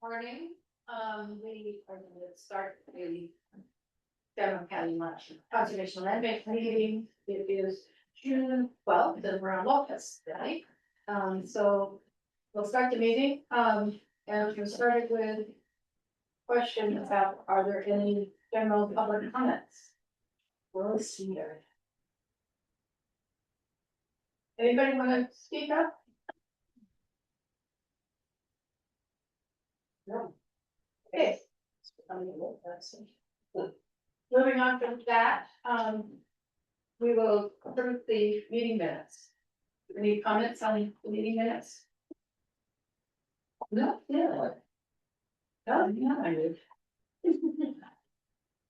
Morning. We are going to start the Denham County Conservation Land Bank meeting. It is June 12th, and we're on Locust Day. So we'll start the meeting. And we started with questions about, are there any general public comments? We'll see there. Anybody want to speak up? No. Okay. Moving on from that, we will approve the meeting minutes. Any comments on the meeting minutes? No, yeah. Oh, yeah, I did.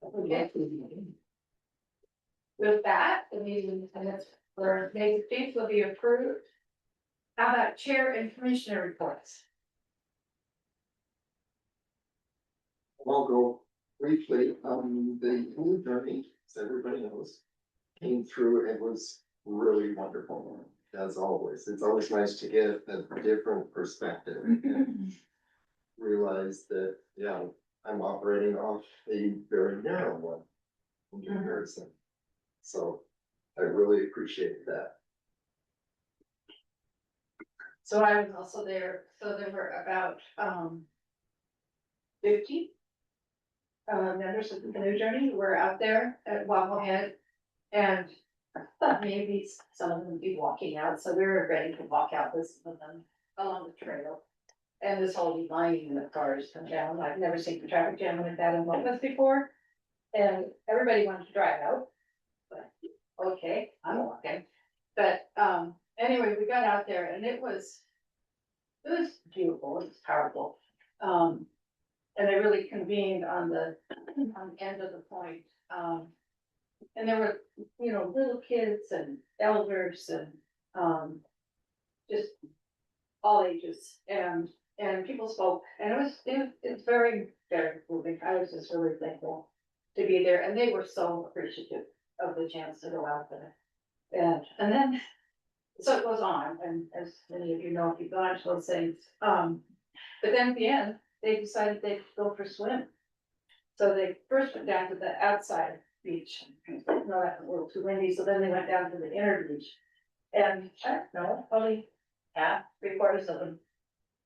Okay. With that, the meeting minutes for May 15th will be approved. How about chair and commissioner reports? I'll go briefly. The Blue Journey, as everybody knows, came through. It was really wonderful, as always. It's always nice to get a different perspective and realize that, yeah, I'm operating off a very narrow one in comparison. So I really appreciate that. So I was also there. So there were about 50 members of the Blue Journey who were out there at Wobblehead, and I thought maybe some of them would be walking out. So we were ready to walk out with some of them along the trail. And this whole lining of cars come down. I've never seen the traffic jam like that in Locust before. And everybody wanted to drive out. But okay, I'm walking. But anyway, we got out there and it was beautiful, it was powerful. And they really convened on the end of the point. And there were, you know, little kids and elders and just all ages, and people spoke, and it's very, very moving. I was just really thankful to be there, and they were so appreciative of the chance to go out there. And then so it goes on, and as many of you know, if you've gone to those things, but then at the end they decided they'd go for a swim. So they first went down to the outside beach. No, that was a little too windy, so then they went down to the inner beach. And I don't know, probably half, 3/4 of them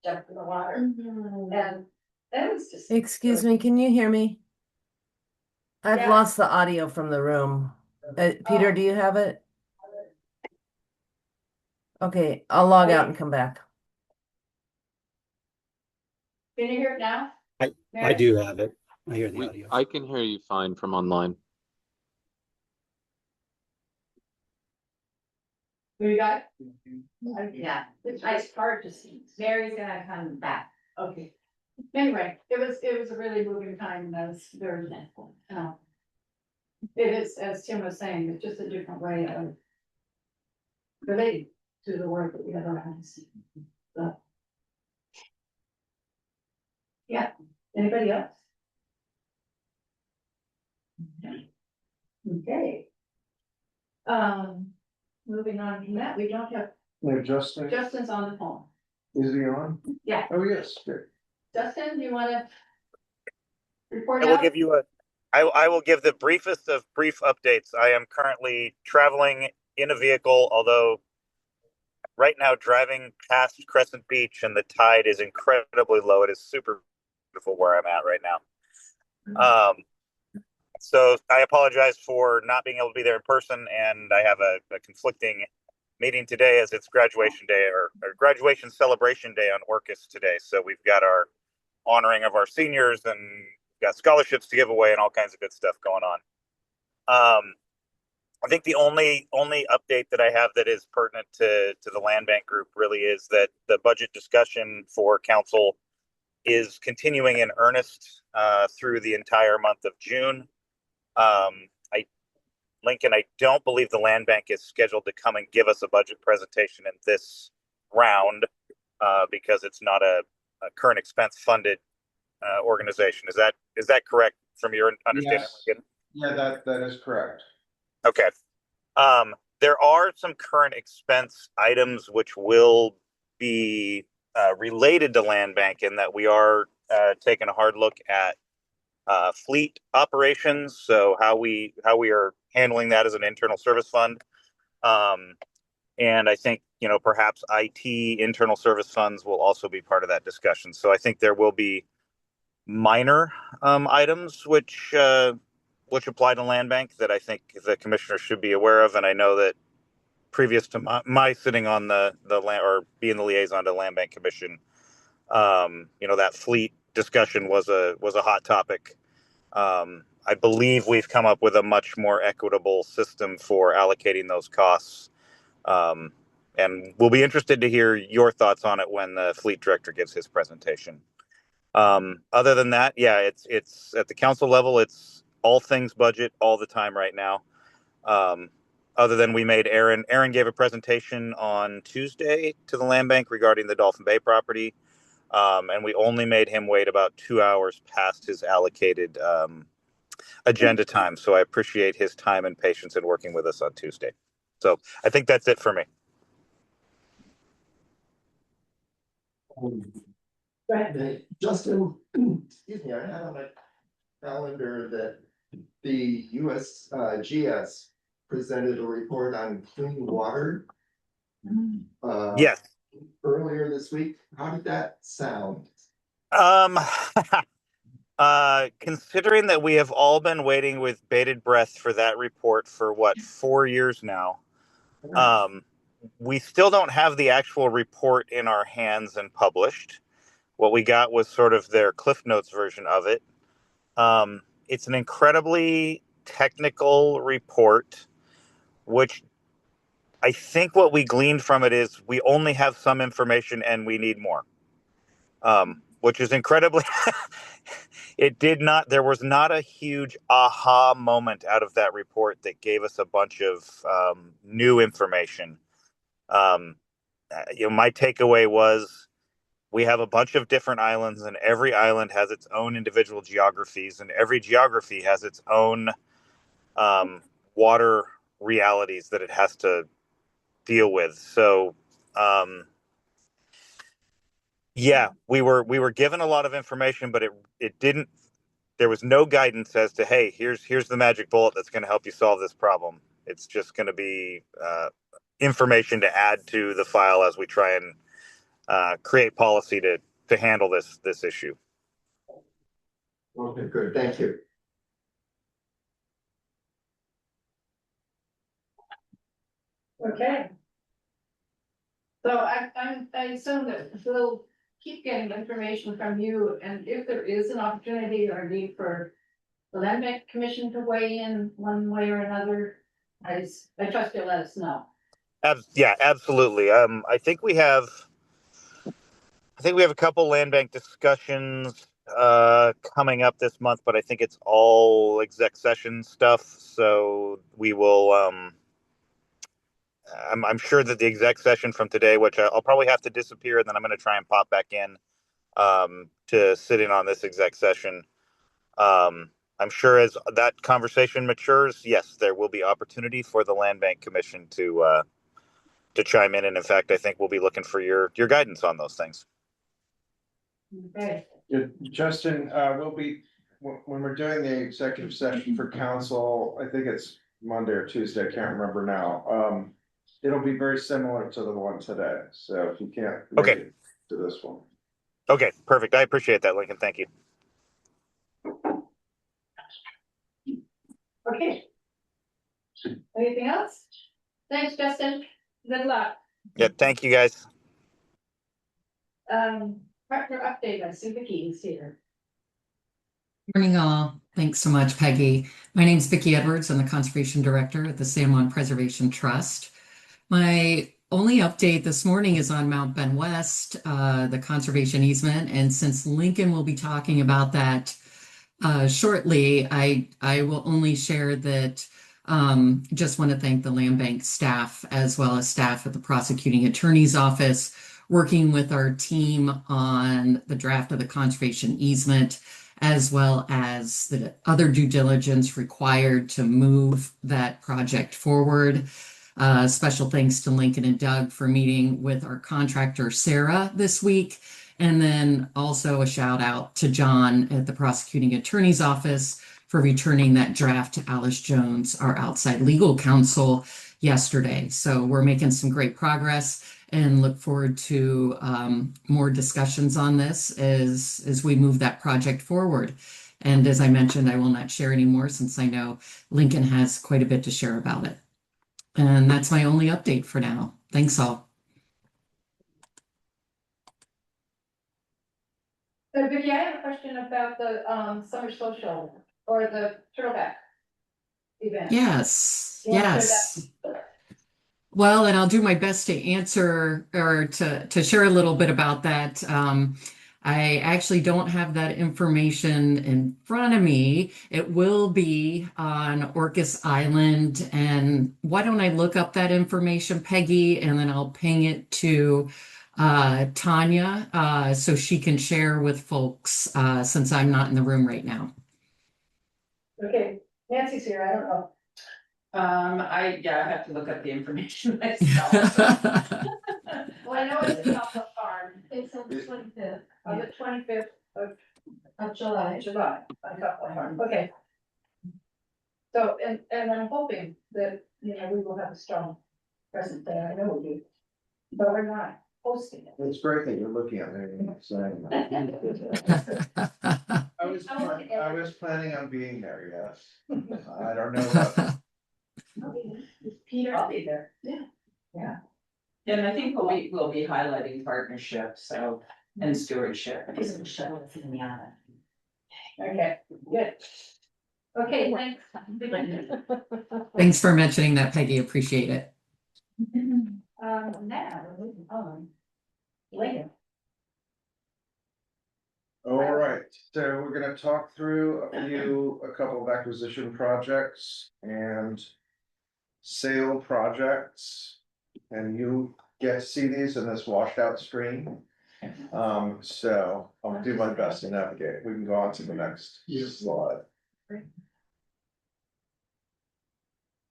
jumped in the water. And that was just. Excuse me, can you hear me? I've Yeah. lost the audio from the room. Peter, do you have it? Okay, I'll log out and come back. Can you hear it now? I Mary? do have it. I hear the audio. I can hear you fine from online. You got it? Yeah, it's hard to see. Mary's gonna come back. Okay. Anyway, it was a really moving time, and I was very thankful. It is, as Tim was saying, it's just a different way of relating to the work that we have around us. But yeah, anybody else? Okay. Moving on from that, we don't have, No, Justin, Justin's on the phone. is he on? Yeah. Oh, yes, good. Justin, do you wanna report I will out? give you I will give the briefest of brief updates. I am currently traveling in a vehicle, although right now driving past Crescent Beach and the tide is incredibly low. It is super beautiful where I'm at right now. So I apologize for not being able to be there in person, and I have a conflicting meeting today as it's graduation day or graduation celebration day on Orcus today. So we've got our honoring of our seniors and got scholarships to give away and all kinds of good stuff going on. I think the only update that I have that is pertinent to the land bank group really is that the budget discussion for council is continuing in earnest through the entire month of June. Lincoln, I don't believe the land bank is scheduled to come and give us a budget presentation in this round because it's not a current expense funded organization. Is that correct from your understanding? Yes. Yeah, that is correct. Okay. there are some current expense items which will be related to land bank in that we are taking a hard look at fleet operations. So how we are handling that as an internal service fund. And I think, perhaps IT internal service funds will also be part of that discussion. So I think there will be minor items which apply to land bank that I think the commissioner should be aware of. And I know that previous to my sitting on the land or being the liaison to land bank commission, that fleet discussion was a hot topic. I believe we've come up with a much more equitable system for allocating those costs. And we'll be interested to hear your thoughts on it when the fleet director gives his presentation. Other than that, yeah, it's at the council level, it's all things budget all the time right now. Other than we made Aaron gave a presentation on Tuesday to the land bank regarding the Dolphin Bay property. And we only made him wait about 2 hours past his allocated agenda time. So I appreciate his time and patience in working with us on Tuesday. So I think that's it for me. Go ahead. Hey, Justin, excuse me, I had on my calendar that the USGS presented a report on clean water. Yes. Earlier this week. How did that sound? Considering that we have all been waiting with bated breath for that report for 4 years now, we still don't have the actual report in our hands and published. What we got was sort of their Cliff Notes version of it. It's an incredibly technical report, which I think what we gleaned from it is we only have some information and we need more, which is incredibly, there was not a huge aha moment out of that report that gave us a bunch of new information. My takeaway was we have a bunch of different islands and every island has its own individual geographies and every geography has its own water realities that it has to deal with. So, we were given a lot of information, but it didn't, there was no guidance as to, hey, here's the magic bullet that's going to help you solve this problem. It's just going to be information to add to the file as we try and create policy to handle this issue. Okay, good, thank you. Okay. So I assume that we'll keep getting information from you, and if there is an opportunity or need for the Land Bank Commission to weigh in one way or another, I trust you'll let us know. Yeah, absolutely. I think we have a couple land bank discussions coming up this month, but I think it's all exec session stuff. So we will. I'm sure that the exec session from today, which I'll probably have to disappear, and then I'm going to try and pop back in to sit in on this exec session. I'm sure as that conversation matures, yes, there will be opportunity for the Land Bank Commission to chime in. And in fact, I think we'll be looking for your guidance on those things. Okay. Yeah, Justin, we'll be, when we're doing the executive session for council, I think it's Monday or Tuesday, I can't remember now. It'll be very similar to the one today, so if you can't make it to this one. Okay, perfect. I appreciate that, Lincoln. Thank you. Okay. Anything else? Thanks, Justin. Good luck. Yeah, thank you guys. Partner update, I see Vicki is here. Morning all. Thanks so much, Peggy. My name is Vicki Edwards. I'm the Conservation Director at the San Juan Preservation Trust. My only update this morning is on Mount Ben West, the conservation easement. And since Lincoln will be talking about that shortly, I will only share that just want to thank the Land Bank staff as well as staff at the Prosecuting Attorney's Office working with our team on the draft of the conservation easement, as well as the other due diligence required to move that project forward. Special thanks to Lincoln and Doug for meeting with our contractor Sarah this week. And then also a shout out to John at the prosecuting attorney's office for returning that draft to Alice Jones, our outside legal counsel, yesterday. So we're making some great progress and look forward to more discussions on this as we move that project forward. And as I mentioned, I will not share anymore since I know Lincoln has quite a bit to share about it. And that's my only update for now. Thanks all. So Vicki, I have a question about the summer social or the turtleback event. Yes, You wanna share yes. Well, and I'll do my best to answer or to share a little bit about that. I actually don't have that information in front of me. It will be on Orcas Island. And why don't I look up that information, Peggy, and then I'll ping it to Tanya so she can share with folks since I'm not in the room right now. Okay, Nancy's here, I don't know. I have to look up the information myself. Well, I know it's at the farm, it's on the 25th, on the 25th of July. July, on Copland Farm, okay. So, and I'm hoping that, we will have a strong present there, I know we do. But we're not hosting it. It's great that you're looking at me and saying that. I was planning on being there, yes. I don't know what. Peter, I'll be there. Yeah. And I think we'll be highlighting partnership, so, and stewardship. Okay, good. Okay, thanks. Thanks for mentioning that, Peggy. Appreciate it. Now, we're moving on. Later. All right, so we're gonna talk through a couple of acquisition projects and sale projects. And you get to see these in this washed out screen. So I'll do my best to navigate. We can go on to the next slide.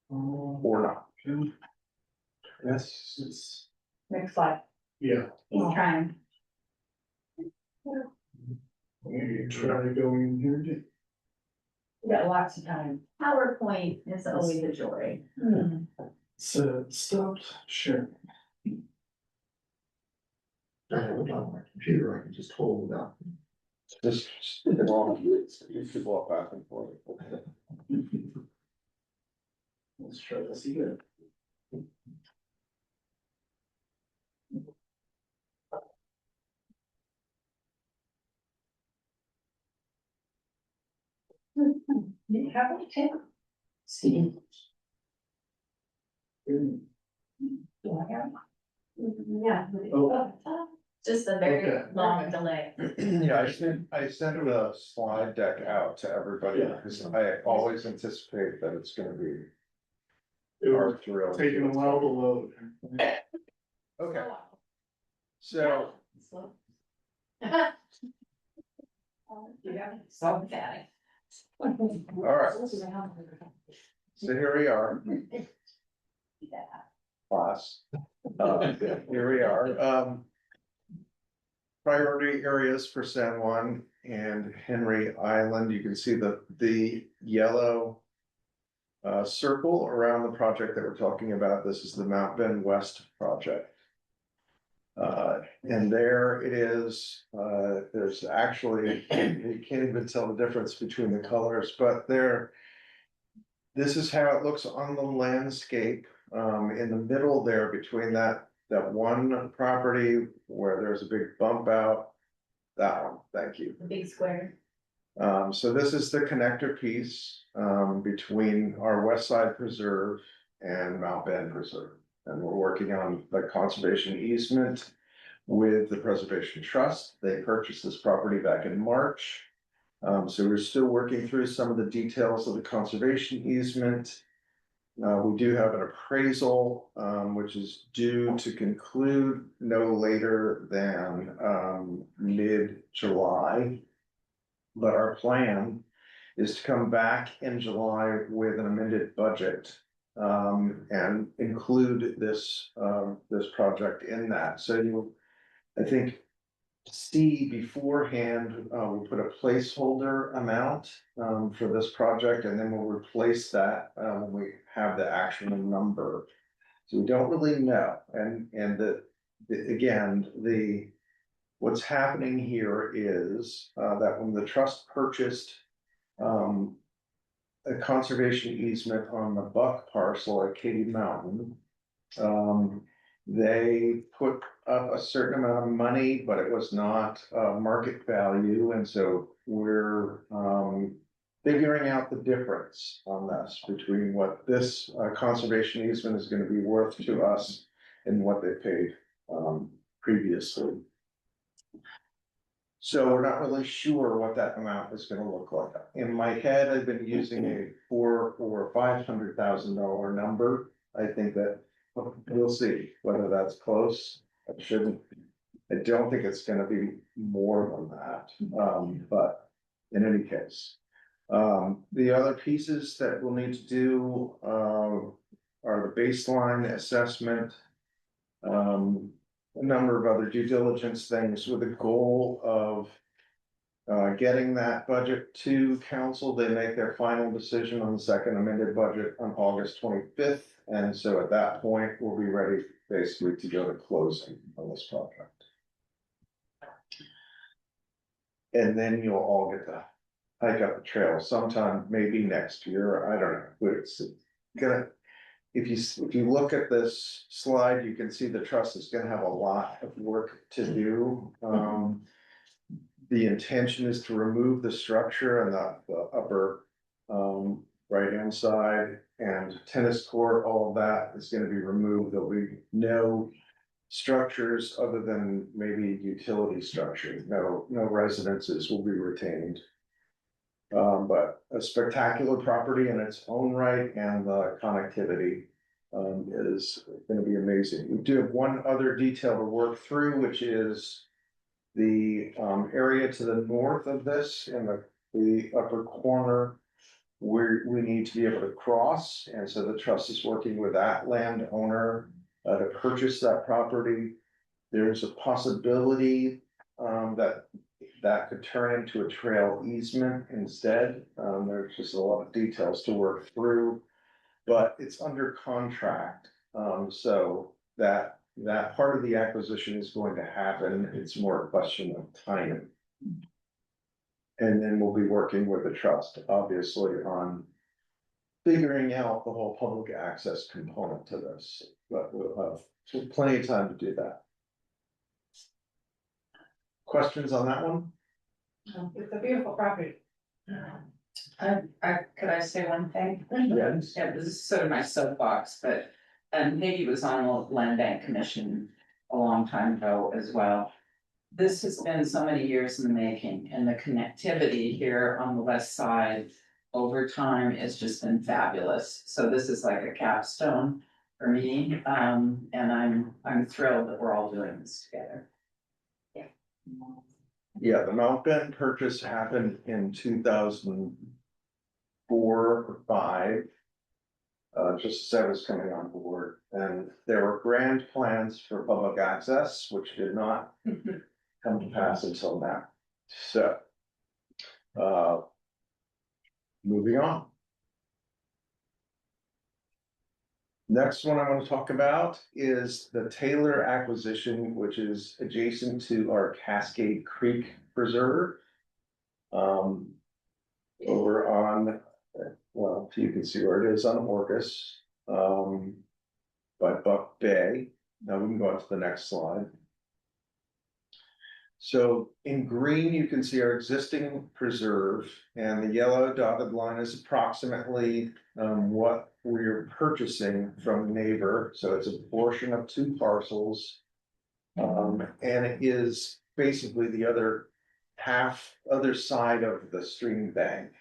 Or not. Yes, it's. Next slide. Yeah. He's trying. Maybe try going here. We got lots of time. PowerPoint is always a joy. So stop sharing. I have it on my computer, I can just hold it up. Just walk, you could walk back and forth. Let's try this again. How about Tim? See. Yeah. Just a Okay. long delay. Yeah, I sent a slide deck out to everybody because I always anticipate that it's gonna be. Our thrill. Taking a while to load. Okay, so, So bad. all right, so here we are. Class. Here we are, priority areas for San Juan and Henry Island. You can see the yellow circle around the project that we're talking about. This is the Mount Bend West project. And there it is. There's actually, you can't even tell the difference between the colors, but this is how it looks on the landscape. In the middle there between that one property where there's a big bump out. That one, thank you. The big square. So this is the connector piece between our West Side Preserve and Mount Bend Preserve. And we're working on the conservation easement with the Preservation Trust. They purchased this property back in March. So we're still working through some of the details of the conservation easement. We do have an appraisal, which is due to conclude no later than mid-July. But our plan is to come back in July with an amended budget and include this, this project in that. So you, I think, see beforehand, we'll put a placeholder amount, for this project, and then we'll replace that, when we have the actual number. So we don't really know, and again, what's happening here is, that when the trust purchased, a conservation easement on the Buck parcel at Katy Mountain, they put up a certain amount of money, but it was not, market value, and so we're, figuring out the difference on this between what this, conservation easement is gonna be worth to us and what they paid, previously. So we're not really sure what that amount is gonna look like. In my head, I've been using a $400,000 or $500,000 number. I think that we'll see whether that's close. I don't think it's gonna be more than that, but in any case. The other pieces that we'll need to do, are the baseline assessment. A number of other due diligence things with the goal of getting that budget to council. They make their final decision on the second amended budget on August 25th. And so at that point, we'll be ready basically to go to closing on this project. And then you'll all get to hike up the trail sometime, maybe next year. I don't know. It's gonna, if you look at this slide, you can see the trust is gonna have a lot of work to do. The intention is to remove the structure and the upper, right-hand side, and tennis court, all of that is gonna be removed. There'll be no structures other than maybe utility structure. No residences will be retained. But a spectacular property in its own right, and the connectivity, is gonna be amazing. We do have one other detail to work through, which is the, area to the north of this, in the upper corner, where we need to be able to cross, and so the trust is working with that landowner, to purchase that property. There's a possibility, that could turn into a trail easement instead. There's just a lot of details to work through, but it's under contract. So that part of the acquisition is going to happen. It's more a question of timing. And then we'll be working with the trust, obviously, on figuring out the whole public access component to this, but we'll have plenty of time to do that. Questions on that one? It's a beautiful property. Could I say one thing? Yes. Yeah, this is sort of my soapbox, but, Peggy was on the Land Bank Commission a long time ago as well. This has been so many years in the making, and the connectivity here on the west side over time has just been fabulous. So this is like a capstone for me, and I'm thrilled that we're all doing this together. Yeah. Yeah, the Mount Bend purchase happened in 2004 or 5. Just as I was coming on board, and there were grand plans for public access, which did not come to pass until now. So, moving on. Next one I want to talk about is the Taylor acquisition, which is adjacent to our Cascade Creek Preserve. Over on, well, you can see where it is on Orcas, by Buck Bay. Now we can go on to the next slide. So in green, you can see our existing preserve, and the yellow dotted line is approximately what we're purchasing from neighbor. So it's a portion of 2 parcels. And it is basically the other side of the stream bank.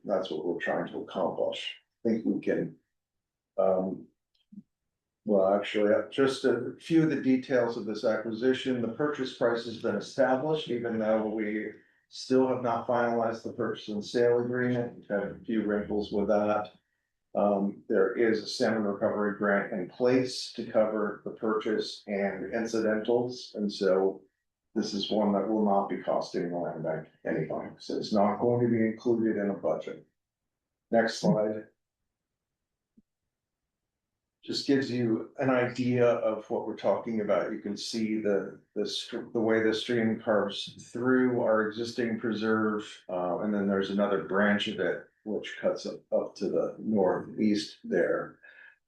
That's what we're trying to accomplish. I think we can, well, actually, just a few of the details of this acquisition. The purchase price has been established, even though we still have not finalized the purchase and sale agreement. We've had a few wrinkles with that. There is a salmon recovery grant in place to cover the purchase and incidentals, and so this is one that will not be costing the land bank anything, so it's not going to be included in a budget. Next slide. Just gives you an idea of what we're talking about. You can see the way the stream carves through our existing preserve. And then there's another branch of it which cuts up to the northeast there.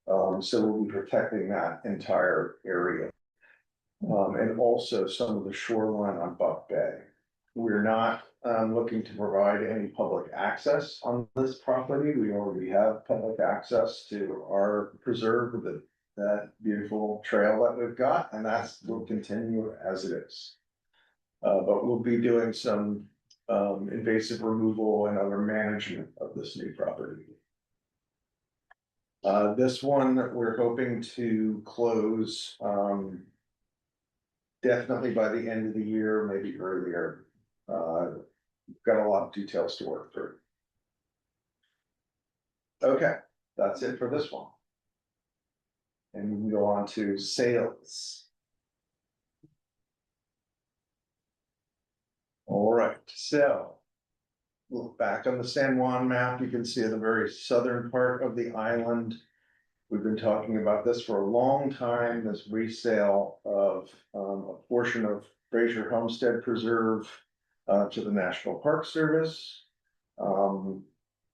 So we'll be protecting that entire area. And also some of the shoreline on Buck Bay. We're not looking to provide any public access on this property. We already have public access to our preserve with that beautiful trail that we've got, and will continue as it is. But we'll be doing some invasive removal and other management of this new property. This one we're hoping to close definitely by the end of the year, maybe earlier. Got a lot of details to work through. Okay, that's it for this one. And we can go on to sales. All right, so look back on the San Juan map, you can see the very southern part of the island. We've been talking about this for a long time, this resale of a portion of Fraser Homestead Preserve to the National Park Service.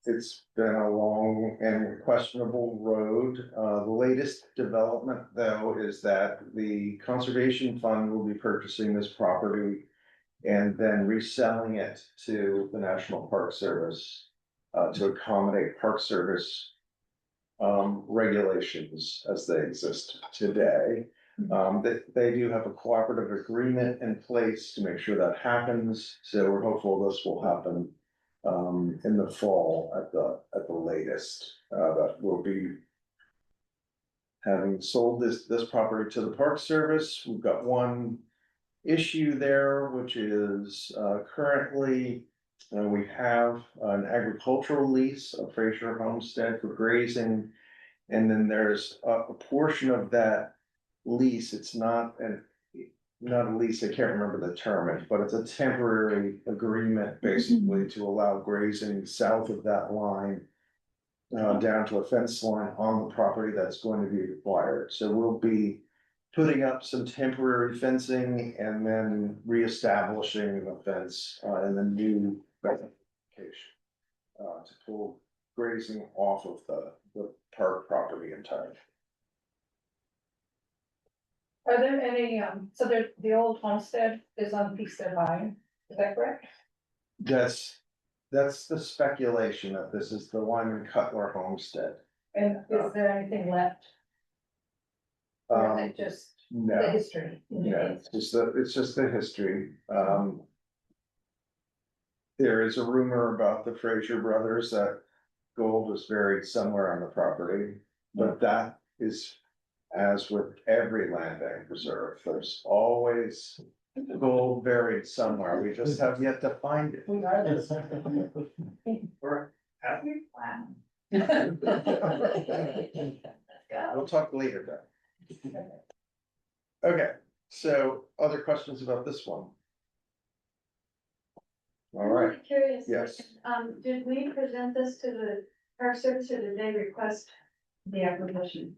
It's been a long and questionable road. The latest development, though, is that the Conservation Fund will be purchasing this property and then reselling it to the National Park Service to accommodate Park Service regulations as they exist today. They do have a cooperative agreement in place to make sure that happens. So we're hopeful this will happen in the fall at the latest. That will be having sold this property to the Park Service. We've got one issue there, which is currently we have an agricultural lease of Fraser Homestead for grazing, and then there's a portion of that lease. It's not a lease, I can't remember the term, but it's a temporary agreement basically to allow grazing south of that line down to a fence line on the property that's going to be required. So we'll be putting up some temporary fencing and then reestablishing the fence in the new location to pull grazing off of the park property entirely. Are there any, so the old homestead is on Peakstead Line, is that correct? That's the speculation that this is the Lyman Cutler homestead. And is there anything left? Or is it just the No, history? yeah, it's just the history. There is a rumor about the Fraser brothers that gold was buried somewhere on the property, but that is, as with every land bank reserve, there's always gold buried somewhere. We just have yet to find it. We are this. Or have we? Wow. We'll talk later then. Okay, so other questions about this one? All right, I'm curious. yes. Did we present this to the Park Service or did they request the application?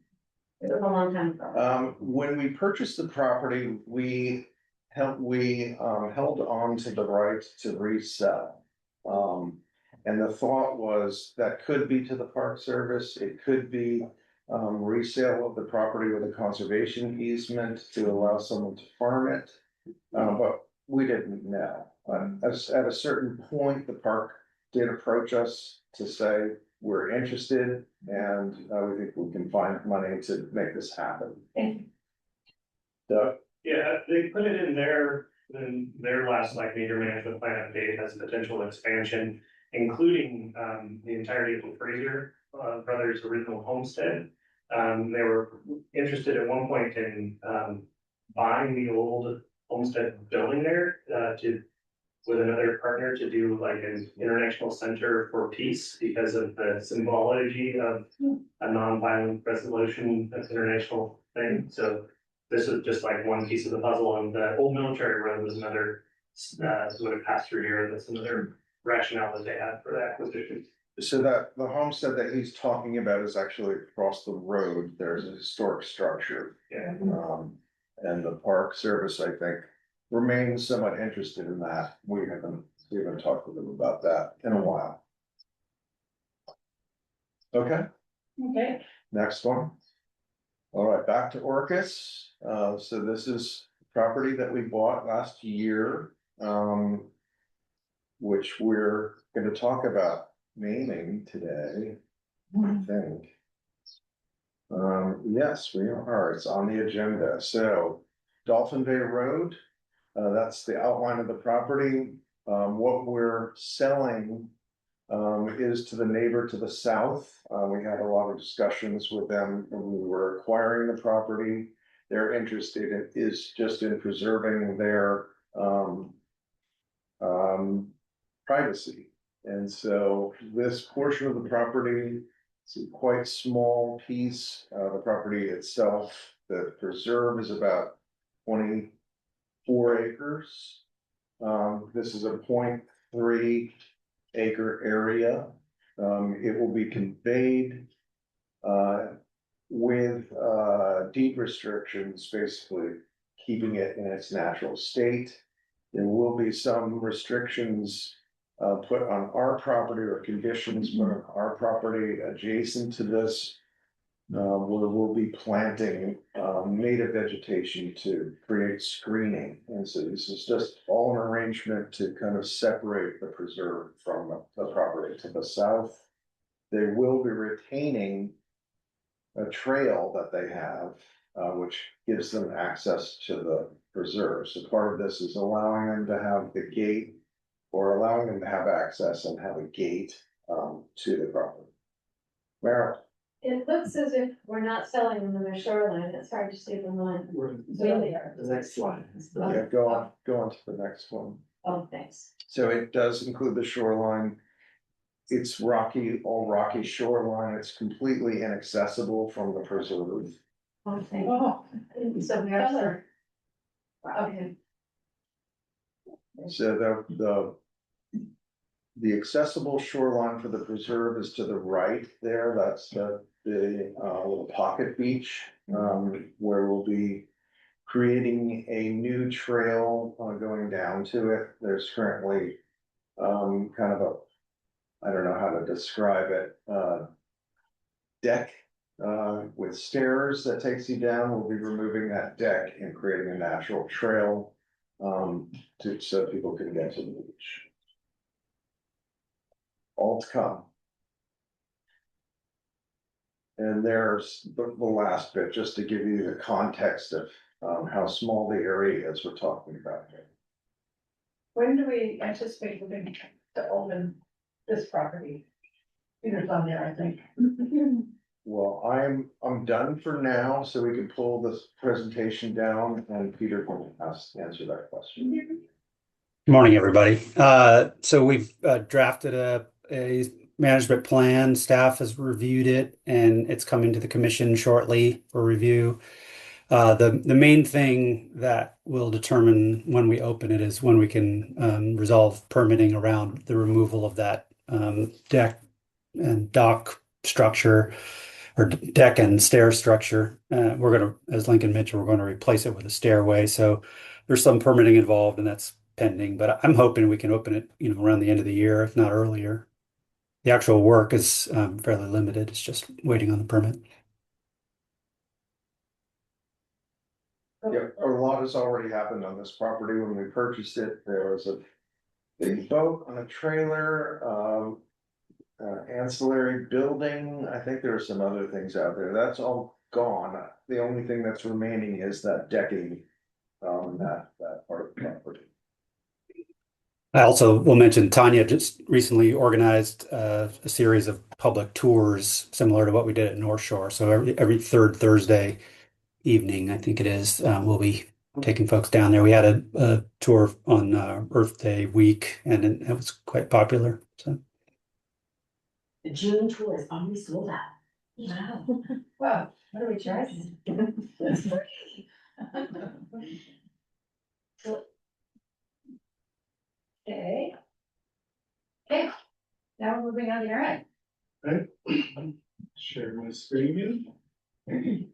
It was a long time ago. When we purchased the property, we held on to the right to resell. And the thought was that could be to the Park Service, it could be resale of the property with a conservation easement to allow someone to farm it. But we didn't know. At a certain point, the park did approach us to say, we're interested and we think we can find money to make this happen. Doug? Yeah, they put it in their last major management plan update as a potential expansion, including the entirety of the Fraser Brothers original homestead. They were interested at one point in buying the old homestead building there to with another partner to do like an international center for peace because of the symbology of a nonviolent resolution of international thing. So this is just like one piece of the puzzle, and the old military road was another sort of pass through here. That's another rationale that they had for the acquisition. So that the homestead that he's talking about is actually across the road. There's a historic structure. Yeah. And the Park Service, I think, remains somewhat interested in that. We haven't talked with them about that in a while. Okay, Okay. next one. All right, back to Orcas. So this is property that we bought last year, which we're gonna talk about naming today, I think. Yes, we are. It's on the agenda. So Dolphin Bay Road, that's the outline of the property. What we're selling is to the neighbor to the south. We had a lot of discussions with them when we were acquiring the property. Their interest in it is just in preserving their privacy. And so this portion of the property, it's a quite small piece. The property itself, the preserve is about 24 acres. This is a 0.3 acre area. It will be conveyed with deed restrictions, basically keeping it in its natural state. There will be some restrictions put on our property or conditions put on our property adjacent to this. Where we'll be planting native vegetation to create screening. And so this is just all an arrangement to kind of separate the preserve from the property to the south. They will be retaining a trail that they have, which gives them access to the preserve. So part of this is allowing them to have the gate or allowing them to have access and have a gate to the property. Meryl. It looks as if we're not selling them in their shoreline. It's hard to see the line. The next slide. Yeah, go on to the next one. Oh, thanks. So it does include the shoreline. It's rocky, all rocky shoreline. It's completely inaccessible from the preserve. Oh, thank you. So we are. Okay. So the accessible shoreline for the preserve is to the right there. That's the little pocket beach, where we'll be creating a new trail going down to it. There's currently kind of a, I don't know how to describe it, deck with stairs that takes you down. We'll be removing that deck and creating a natural trail so people can get to the beach. All to come. And there's the last bit, just to give you the context of how small the area is we're talking about here. When do we anticipate moving to open this property? Peter's on there, I think. Well, I'm done for now, so we can pull this presentation down and Peter can answer that question. Good morning, everybody. So we've drafted a management plan. Staff has reviewed it, and it's coming to the commission shortly for review. The main thing that will determine when we open it is when we can resolve permitting around the removal of that deck and dock structure, or deck and stair structure. We're going to, as Lincoln mentioned, we're going to replace it with a stairway. So there's some permitting involved, and that's pending. But I'm hoping we can open it, around the end of the year, if not earlier. The actual work is fairly limited. It's just waiting on the permit. Yeah, a lot has already happened on this property. When we purchased it, there was a big boat on a trailer, ancillary building. I think there are some other things out there. That's all gone. The only thing that's remaining is that decking, that part of the property. I also will mention Tanya just recently organized a series of public tours similar to what we did at North Shore. So every third Thursday evening, I think it is, we'll be taking folks down there. We had a tour on Earth Day week, and it was quite popular. So The June tour is always sold out. Wow. Well, what are we charging? Okay. Okay, now we're moving on to Aaron. Share my screen again.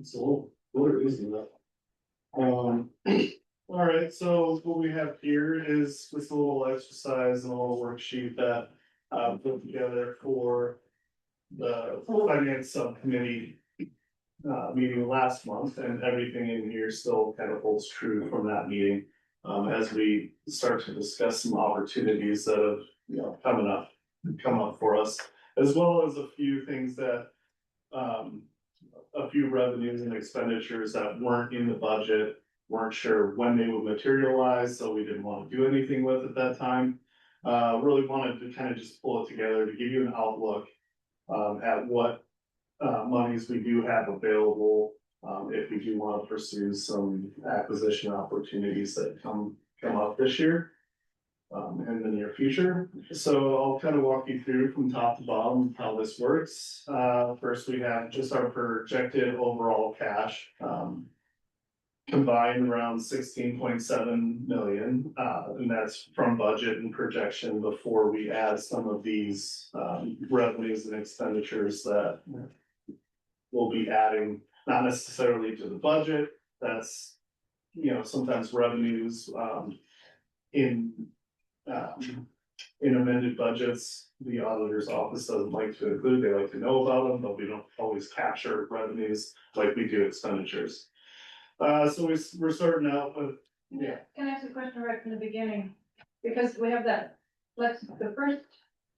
So, what is that? All right, so what we have here is this little exercise and a little worksheet that put together for the finance subcommittee meeting last month, and everything in here still kind of holds true from that meeting. As we start to discuss some opportunities that have, come up for us, as well as a few things that, a few revenues and expenditures that weren't in the budget, weren't sure when they would materialize, so we didn't want to do anything with at that time. Really wanted to kind of just pull it together to give you an outlook at what monies we do have available, if we do want to pursue some acquisition opportunities that come up this year. In the near future. So I'll kind of walk you through from top to bottom how this works. First, we have just our projected overall cash. Combined around 16.7 million, and that's from budget and projection before we add some of these revenues and expenditures that we'll be adding, not necessarily to the budget. That's, sometimes revenues in amended budgets, the auditor's office doesn't like to include, they like to know about them, but we don't always capture revenues like we do expenditures. So we're starting out with, yeah. Can I ask a question right from the beginning? Because we have that, the first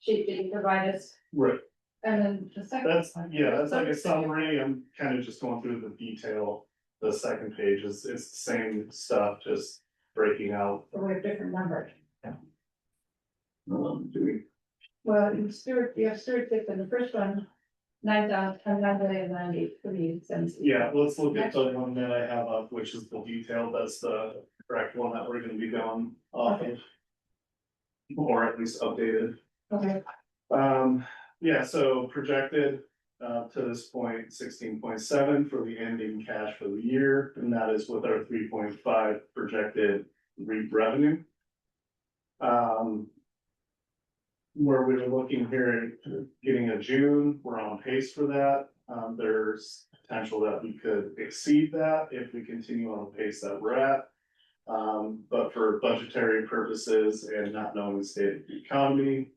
sheet that you provide us, Right, and then the second. that's one. like a summary. I'm kind of just going through the detail. The second page is the same stuff, just breaking out. So we have different numbers. Doing, Well, in Stewart, you have stewardship in the first one, 9,093 cents. yeah, let's look at the one that I have up, which is the detail. That's the correct one that we're gonna be going off of. Or at least updated. Okay, Yeah, so projected to this point, 16.7 for the ending cash for the year, and that is with our 3.5 projected REIT revenue. Where we were looking here at getting a June, we're on pace for that. There's potential that we could exceed that if we continue on the pace that we're at. But for budgetary purposes and not knowing the state of the economy,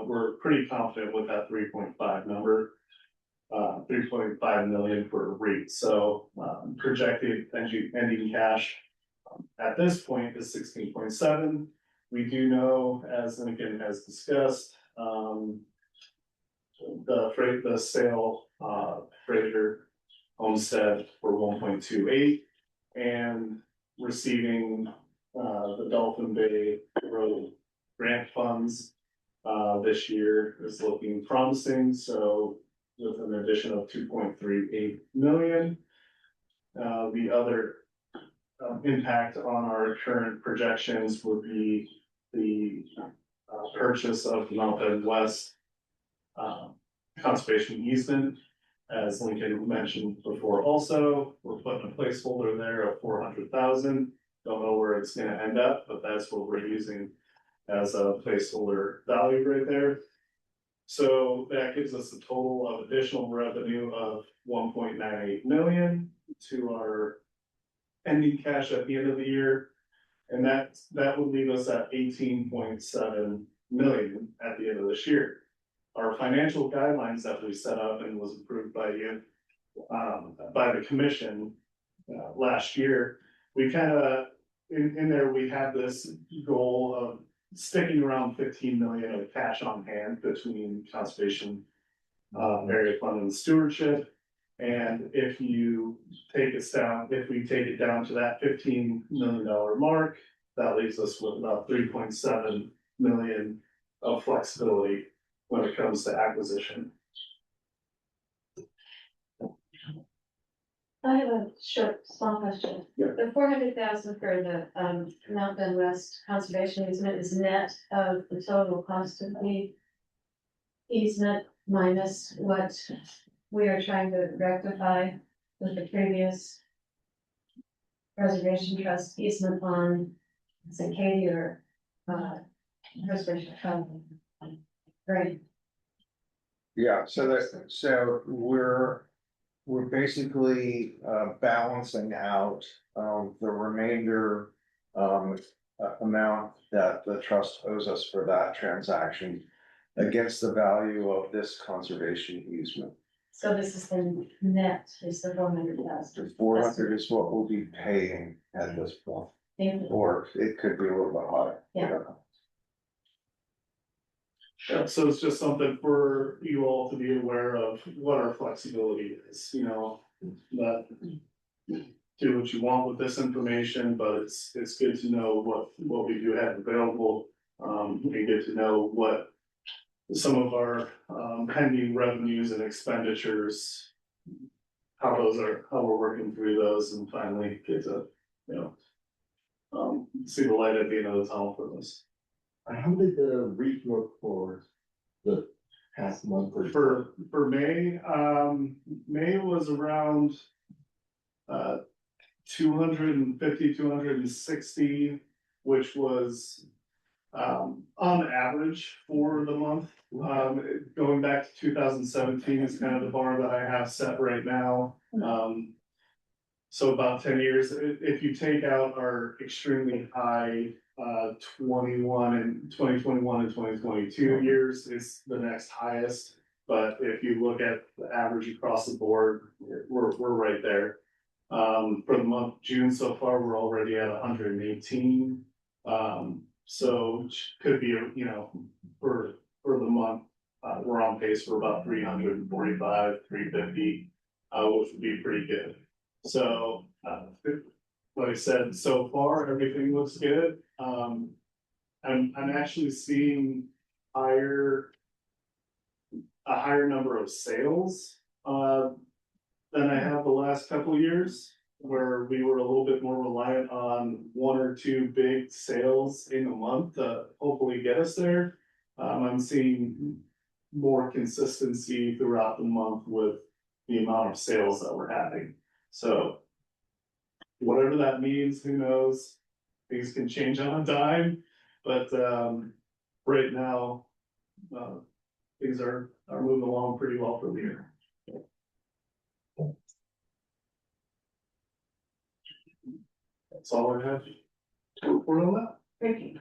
we're pretty confident with that 3.5 number. 3.5 million for REIT. So projected ending cash at this point is 16.7. We do know, as Lincoln has discussed, the sale, Fraser Homestead for 1.28 and receiving the Dolphin Bay Road grant funds this year is looking promising. So with an addition of 2.38 million, the other impact on our current projections would be the purchase of the Mount Bed West conservation easement. As Lincoln mentioned before, also, we're putting a placeholder there of 400,000. Don't know where it's gonna end up, but that's what we're using as a placeholder value right there. So that gives us a total of additional revenue of 1.98 million to our ending cash at the end of the year. And that would leave us at 18.7 million at the end of this year. Our financial guidelines that we set up and was approved by you, by the commission last year, we kind of, in there, we had this goal of sticking around 15 million of cash on hand between conservation area fund and stewardship. And if you take us down, if we take it down to that $15 million mark, that leaves us with about 3.7 million of flexibility when it comes to acquisition. I have a short, small question. Yeah. The 400,000 for the, Mount Bend West conservation easement is net of the total cost of the easement minus what we are trying to rectify with the previous Preservation Trust easement on, say, Katie or, Preservation Trust. Right, Yeah, so we're basically balancing out the remainder amount that the trust owes us for that transaction against the value of this conservation easement. so this is the net, is the 400,000. The 400 is what we'll be paying at this point, or it could be a little bit higher. Yeah. Yeah, so it's just something for you all to be aware of what our flexibility is, you know, that. Do what you want with this information, but it's good to know what we do have available. We get to know what some of our pending revenues and expenditures. How we're working through those and finally get to, you know. See the light at the end of the tunnel for this. How did the REIT look for the past month or? For May, May was around 250, 260, which was on average for the month. Going back to 2017 is kind of the bar that I have set right now. So about 10 years, if you take out our extremely high 2021 and 2022 years, is the next highest. But if you look at the average across the board, we're right there. For the month of June so far, we're already at 118. So could be, you know, for the month, we're on pace for about 345, 350, which would be pretty good. So, like I said, so far, everything looks good. I'm actually seeing a higher number of sales, than I have the last couple of years, where we were a little bit more reliant on one or two big sales in a month to hopefully get us there. I'm seeing more consistency throughout the month with the amount of sales that we're having. So whatever that means, who knows? Things can change on a dime, but right now, things are moving along pretty well for the year. That's all I have to report on that. Thank you.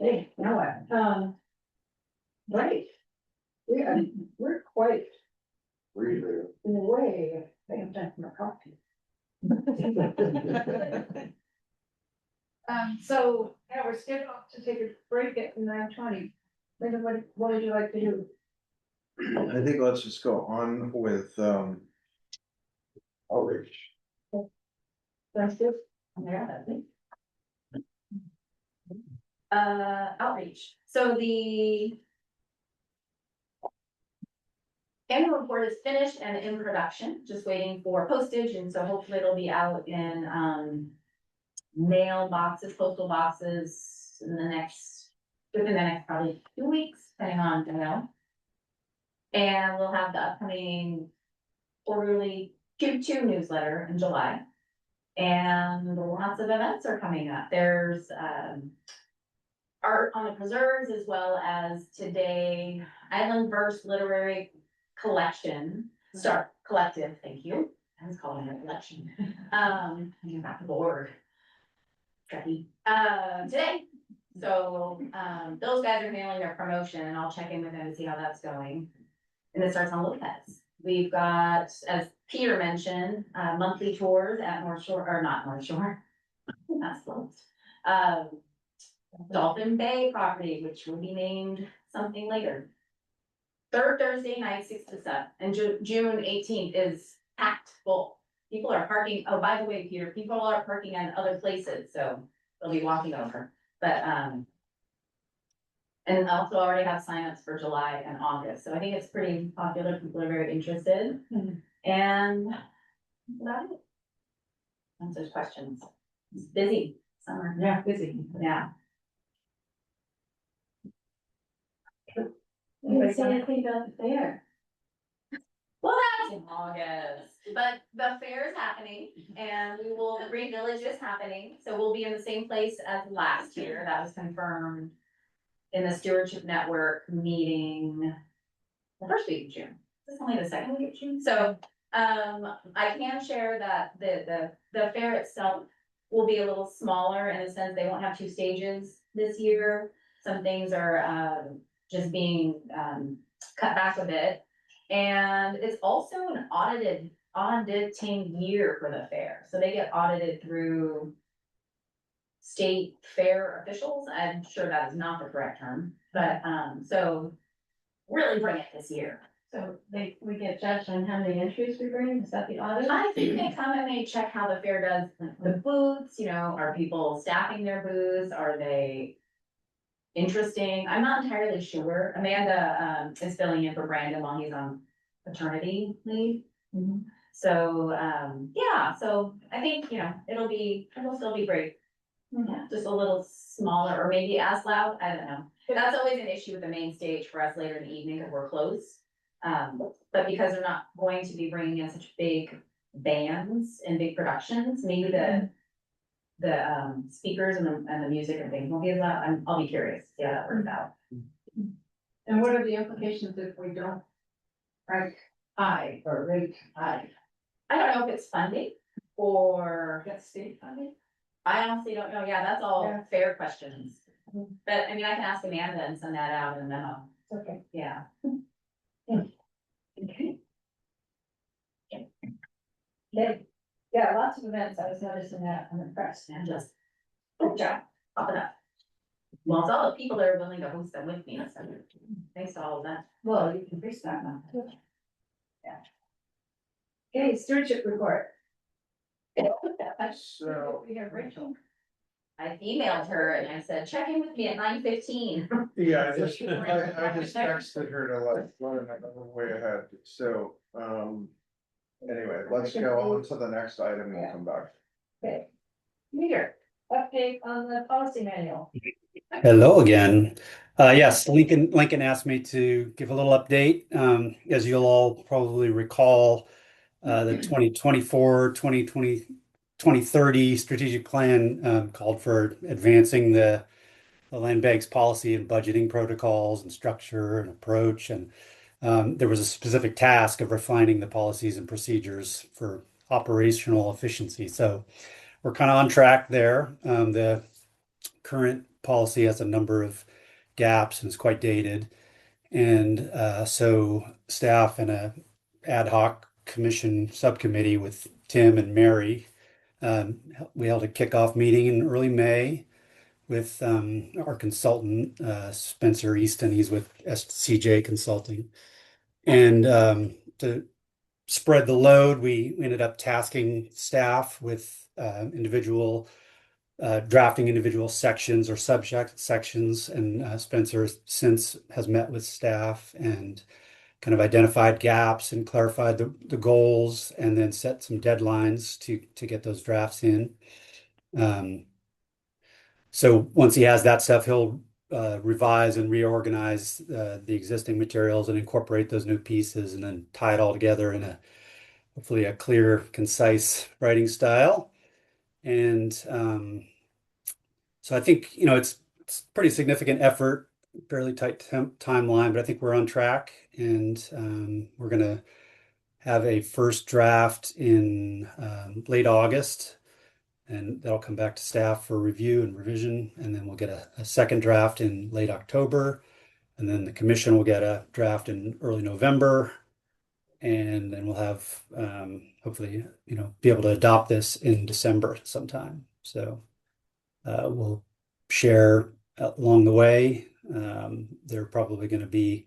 Hey, now what? Right. We're quite Really? way, I have time for my coffee. So, yeah, we're scheduled to take a break at 9:20. Linda, what would you like to do? I think let's just go on with outreach. That's good. Yeah, I think. Outreach. So the annual report is finished and in production, just waiting for postage, and so hopefully it'll be out in mail boxes, postal boxes within the next probably 2 weeks, depending on, you know. And we'll have the upcoming quarterly Q2 newsletter in July. And lots of events are coming up. There's art on the preserves, as well as today Island Verse Literary Collection, Collective, thank you. I was calling it a collection. You're not the board. Today. So those guys are handling their promotion, and I'll check in with them to see how that's going. And it starts on Lopez. We've got, as Peter mentioned, monthly tours at North Shore, or not North Shore. That's close. Dolphin Bay property, which will be named something later. Third Thursday night, 6 to 7, and June 18th is packed full. people are parking, oh, by the way, Peter, people are parking in other places, so they'll be walking over, but, and also already have signups for July and August, so I think it's pretty popular, people are very interested, and that's it. Answers questions. It's busy summer. Yeah, busy. Yeah. Anybody say anything about the fair? Well, that's in August, but the fair is happening and we will, the Green Village is happening, so we'll be in the same place as last year, that was confirmed in the Stewardship Network meeting the first week of June. This is only the second week of June, so I can share that the fair itself will be a little smaller in the sense they won't have 2 stages this year. Some things are just being cut back a bit. And it's also an auditing year for the fair. So they get audited through state fair officials. I'm sure that is not the correct term, but so really bring it this year. So we get judged on how many entries we bring, is that the audit? I think they come and they check how the fair does the booths, you know, are people staffing their booths? Are they interesting? I'm not entirely sure. Amanda is filling in for Brandon while he's on paternity leave. So yeah, so I think, you know, it'll still be great. Yeah, just a little smaller or maybe as loud, I don't know. That's always an issue with the main stage for us later in the evening because we're close. But because they're not going to be bringing in such big bands and big productions, maybe the speakers and the music and things won't be as loud. I'll be curious to see how that works out. And what are the implications if we don't rank high or rate high? I don't know if it's funding or Get state funding? I honestly don't know. Yeah, that's all Yeah. fair questions. But I mean, I can ask Amanda and send that out in a memo. Okay. Yeah. Okay. Yeah, lots of events, I was noticing that, I'm impressed, And just, good job, popping up. Well, it's all the people that are willing to host them with me. So thanks to all of that. well, you can increase that now. Yeah. Okay, stewardship report. So- We have Rachel. I emailed her and I said, check in with me at 9:15. Yeah, I just texted her to let her know way ahead, so, anyway, let's go on to the next item and we'll come back. Okay. Peter, update on the policy manual. Hello again. Yes, Lincoln asked me to give a little update. As you'll all probably recall, the 2030 strategic plan called for advancing the land bank's policy and budgeting protocols and structure and approach. And there was a specific task of refining the policies and procedures for operational efficiency. So we're kind of on track there. The current policy has a number of gaps and is quite dated. And so staff and a ad hoc commission subcommittee with Tim and Mary, we held a kickoff meeting in early May with our consultant, Spencer Easton. He's with SCJ Consulting. And to spread the load, we ended up tasking staff with drafting individual sections or subject sections. And Spencer since has met with staff and kind of identified gaps and clarified the goals and then set some deadlines to get those drafts in. So once he has that stuff, he'll revise and reorganize the existing materials and incorporate those new pieces and then tie it all together in hopefully a clear, concise writing style. And so I think, it's pretty significant effort, fairly tight timeline, but I think we're on track and we're going to have a first draft in late August. And that'll come back to staff for review and revision. And then we'll get a second draft in late October. And then the commission will get a draft in early November. And then we'll have, hopefully, be able to adopt this in December sometime. So we'll share along the way. There are probably going to be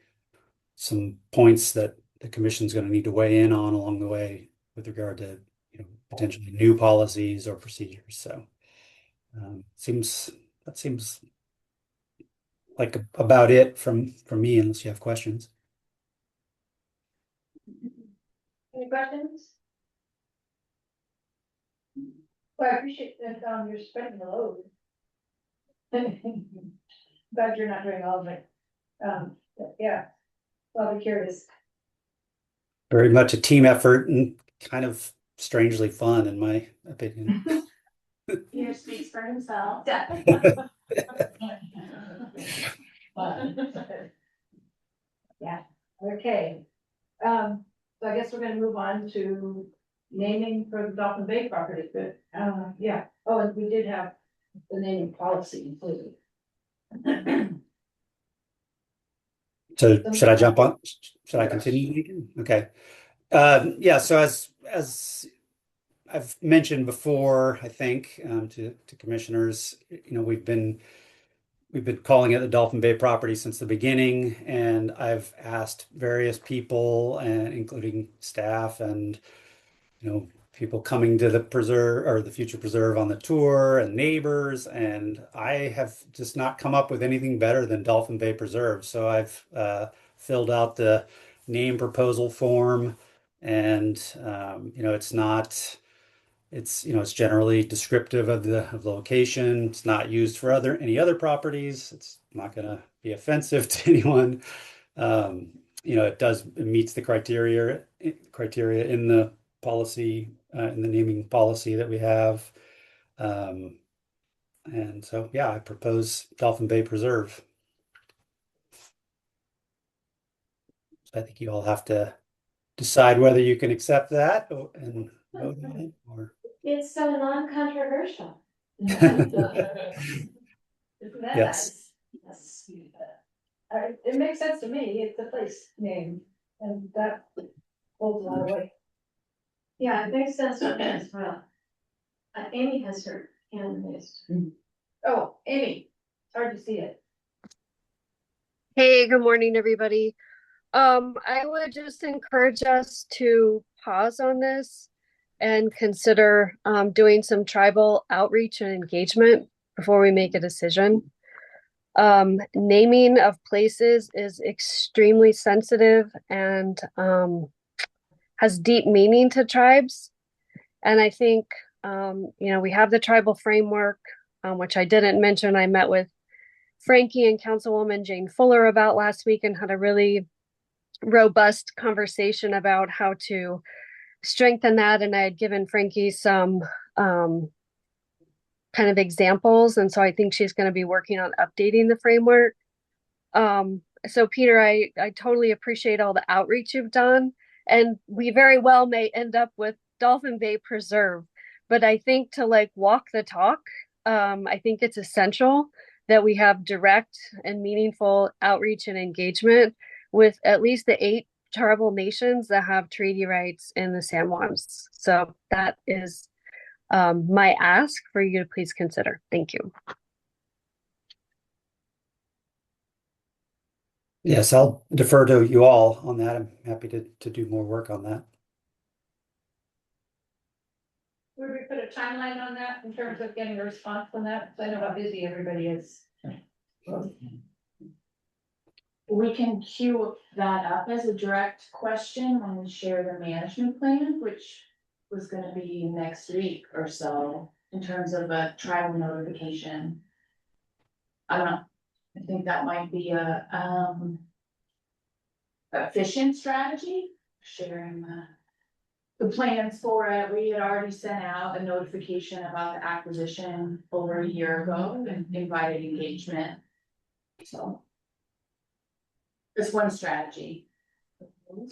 some points that the commission is going to need to weigh in on along the way with regard to potentially new policies or procedures. So that seems like about it from me, unless you have questions. Any questions? Well, I appreciate that, you're spreading the load. Glad you're not doing all of it. Yeah, well, I'm curious. Very much a team effort and kind of strangely fun, in my opinion. Peter speaks for himself. Yeah, okay. So I guess we're gonna move on to naming for the Dolphin Bay property, but, yeah. Oh, and we did have the naming policy included. So should I jump on? Should I continue? Okay. Yeah, so as I've mentioned before, I think, to commissioners, we've been calling it the Dolphin Bay property since the beginning, and I've asked various people, and including staff and people coming to the preserve or the future preserve on the tour and neighbors, and I have just not come up with anything better than Dolphin Bay Preserve. So I've filled out the name proposal form, and it's generally descriptive of the location. It's not used for any other properties. It's not going to be offensive to anyone. It meets the criteria in the policy, in the naming policy that we have. And so, yeah, I propose Dolphin Bay Preserve. So I think you all have to decide whether you can accept that and vote on it, or It's so non-controversial. Isn't that Yes. nice? Yes. It makes sense to me, it's a place name, and that holds a lot of weight. Yeah, it makes sense to me as well. Amy has her hand raised. Oh, Amy, it's hard to see it. Hey, good morning, everybody. I would just encourage us to pause on this and consider doing some tribal outreach and engagement before we make a decision. Naming of places is extremely sensitive and has deep meaning to tribes. And I think, we have the tribal framework, which I didn't mention. I met with Frankie and Councilwoman Jane Fuller about last week and had a really robust conversation about how to strengthen that. And I had given Frankie some kind of examples. And so I think she's going to be working on updating the framework. So Peter, I totally appreciate all the outreach you've done. And we very well may end up with Dolphin Bay Preserve. But I think to walk the talk, I think it's essential that we have direct and meaningful outreach and engagement with at least the 8 tribal nations that have treaty rights in the San Juans. So that is my ask for you to please consider. Thank you. Yes, I'll defer to you all on that. I'm happy to do more work on that. Would we put a timeline on that in terms of getting a response on that? Because I know how busy everybody is. We can queue that up as a direct question when we share the management plan, which was gonna be next week or so, in terms of a tribal notification. I don't know, I think that might be a efficient strategy, sharing the plans for it. We had already sent out a notification about the acquisition over a year ago and invited engagement. So it's one strategy.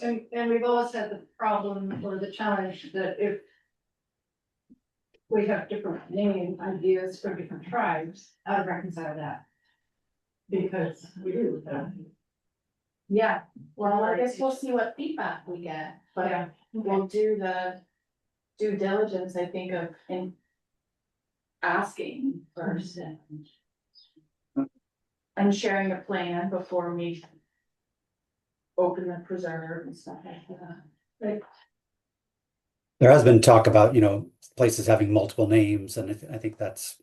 And we've always had the problem or the challenge that if we have different name ideas for different tribes, how to reconcile that? Because we do. Yeah, well, I guess we'll see what feedback we get, but Yeah. we'll do the due diligence, I think, of in asking first and sharing a plan before we open the preserve and stuff like that. Right. There has been talk about, places having multiple names, and I think that's,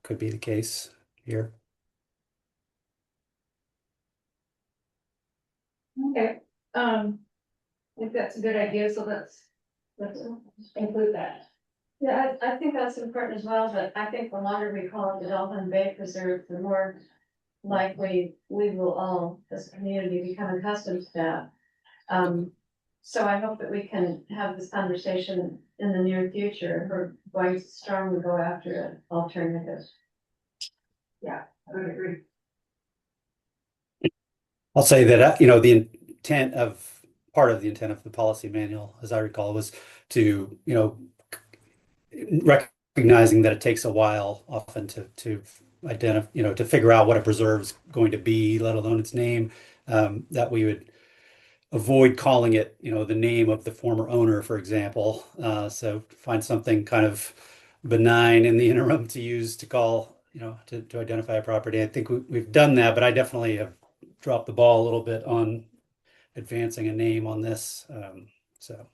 could be the case here. Okay, I think that's a good idea, so let's include that. Yeah, I think that's important as well, but I think the longer we call it the Dolphin Bay Preserve, the more likely we will all, as a community, become accustomed to that. So I hope that we can have this conversation in the near future. We're going to strongly go after an alternative. Yeah, I would agree. I'll say that, part of the intent of the policy manual, as I recall, was to, recognizing that it takes a while often to identify, to figure out what a preserve is going to be, let alone its name, that we would avoid calling it, the name of the former owner, for example. So find something kind of benign in the interim to use to call, to identify a property. I think we've done that, but I definitely have dropped the ball a little bit on advancing a name on this. So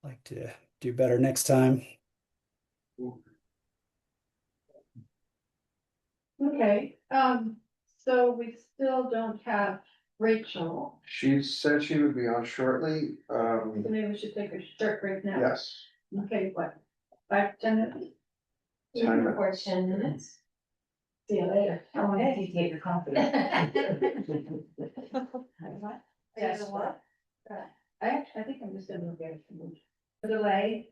I'd like to do better next time. Okay, so we still don't have Rachel. She said she would be on shortly. So maybe we should take a short break now. Yes. Okay, what, 5-10 minutes? 10 minutes. For 10 minutes. See you later. I want to see take your coffee. Yes, what? I think I'm just gonna move there for the way.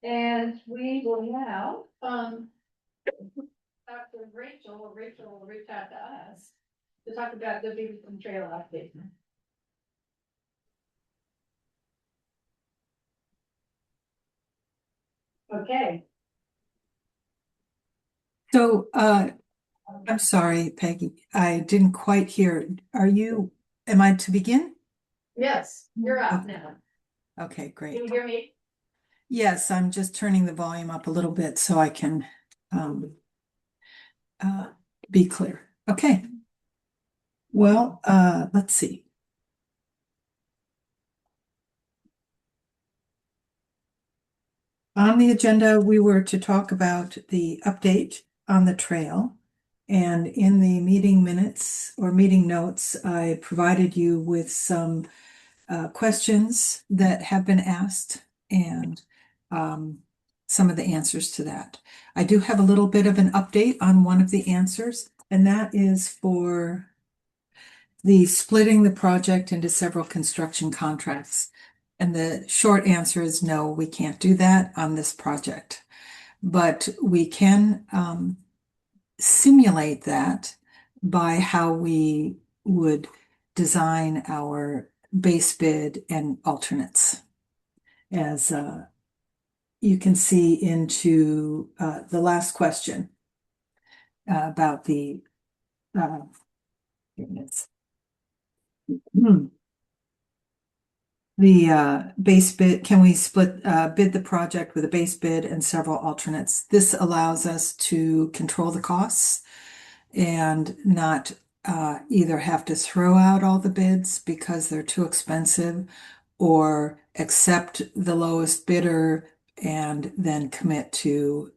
And we will now, talk to Rachel, or Rachel will reach out to us to talk about the Beaverton Trail update. Okay. So, I'm sorry, Peggy, I didn't quite hear. Am I to begin? Yes, you're up now. Okay, Can great. you hear me? Yes, I'm just turning the volume up a little bit so I can be clear. Okay. Well, let's see. On the agenda, we were to talk about the update on the trail. And in the meeting minutes or meeting notes, I provided you with some questions that have been asked and some of the answers to that. I do have a little bit of an update on one of the answers, and that is for the splitting the project into several construction contracts. And the short answer is no, we can't do that on this project. But we can simulate that by how we would design our base bid and alternates. As you can see into the last question about the the base bid, can we split bid the project with a base bid and several alternates? This allows us to control the costs and not either have to throw out all the bids because they're too expensive, or accept the lowest bidder and then commit to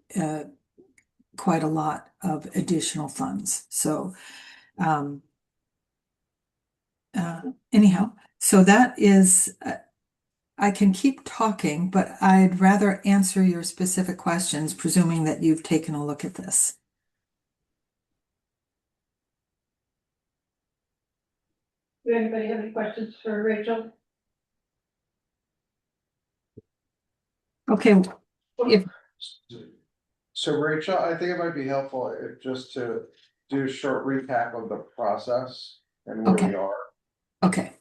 quite a lot of additional funds. So anyhow, so that is, I can keep talking, but I'd rather answer your specific questions, presuming that you've taken a look at this. Do anybody have any questions for Rachel? Okay. So Rachel, I think it might be helpful if just to do a short recap of the process and where we are. Okay.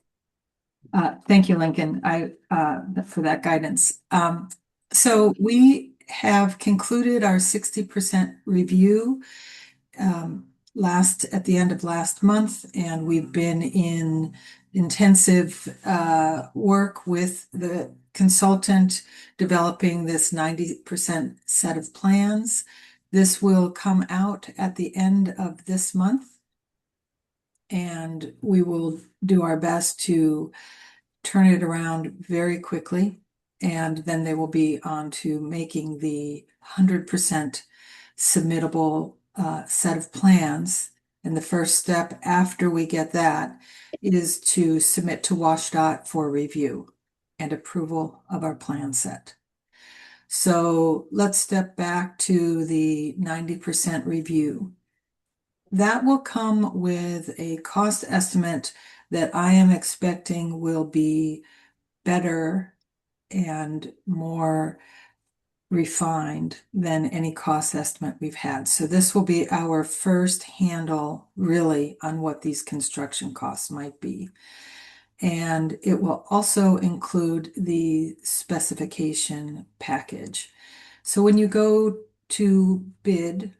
Thank you, Lincoln, for that guidance. So we have concluded our 60% review at the end of last month, and we've been in intensive work with the consultant developing this 90% set of plans. This will come out at the end of this month, and we will do our best to turn it around very quickly. And then they will be on to making the 100% submittable set of plans. And the first step after we get that is to submit to WashDOT for review and approval of our plan set. So let's step back to the 90% review. That will come with a cost estimate that I am expecting will be better and more refined than any cost estimate we've had. So this will be our first handle really on what these construction costs might be. And it will also include the specification package. So when you go to bid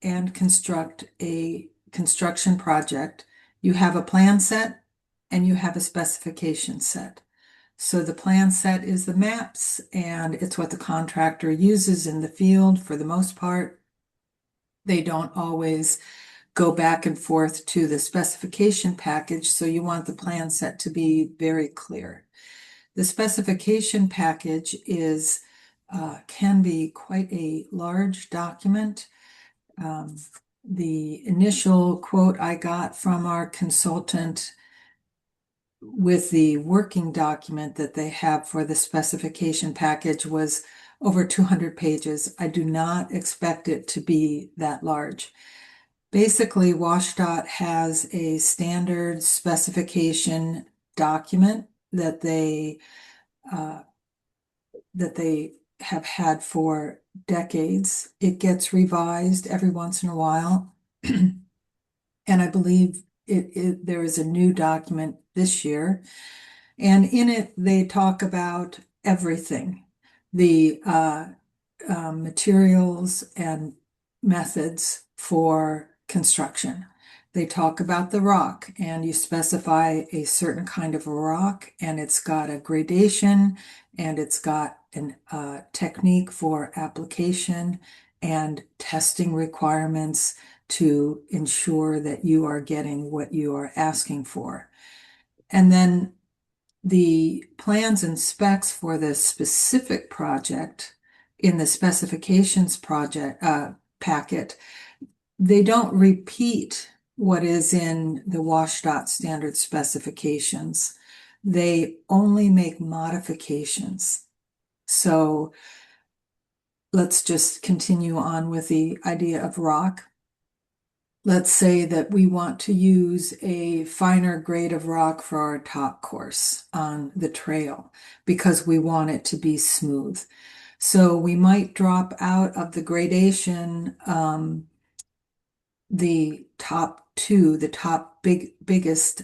and construct a construction project, you have a plan set and you have a specification set. So the plan set is the maps, and it's what the contractor uses in the field for the most part. They don't always go back and forth to the specification package, so you want the plan set to be very clear. The specification package is can be quite a large document. The initial quote I got from our consultant with the working document that they have for the specification package was over 200 pages. I do not expect it to be that large. Basically, WashDOT has a standard specification document that they have had for decades. It gets revised every once in a while. And I believe there is a new document this year. And in it, they talk about everything, the materials and methods for construction. They talk about the rock, and you specify a certain kind of a rock, and it's got a gradation, and it's got a technique for application and testing requirements to ensure that you are getting what you are asking for. And then the plans and specs for the specific project in the specifications packet, they don't repeat what is in the WashDOT standard specifications. They only make modifications. So let's just continue on with the idea of rock. Let's say that we want to use a finer grade of rock for our top course on the trail because we want it to be smooth. So we might drop out of the gradation the top biggest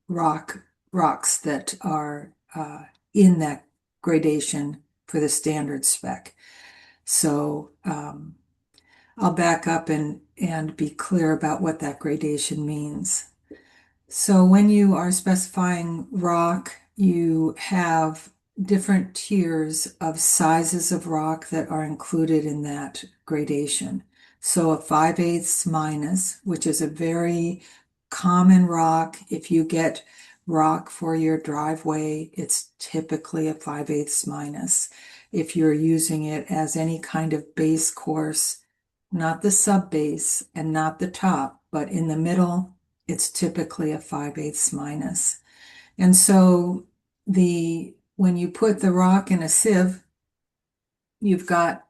rocks that are in that gradation for the standard spec. So I'll back up and be clear about what that gradation means. So when you are specifying rock, you have different tiers of sizes of rock that are included in that gradation. So a 5/8 minus, which is a very common rock. If you get rock for your driveway, it's typically a 5/8 minus. If you're using it as any kind of base course, not the sub base and not the top, but in the middle, it's typically a 5/8 minus. And so when you put the rock in a sieve, you've got,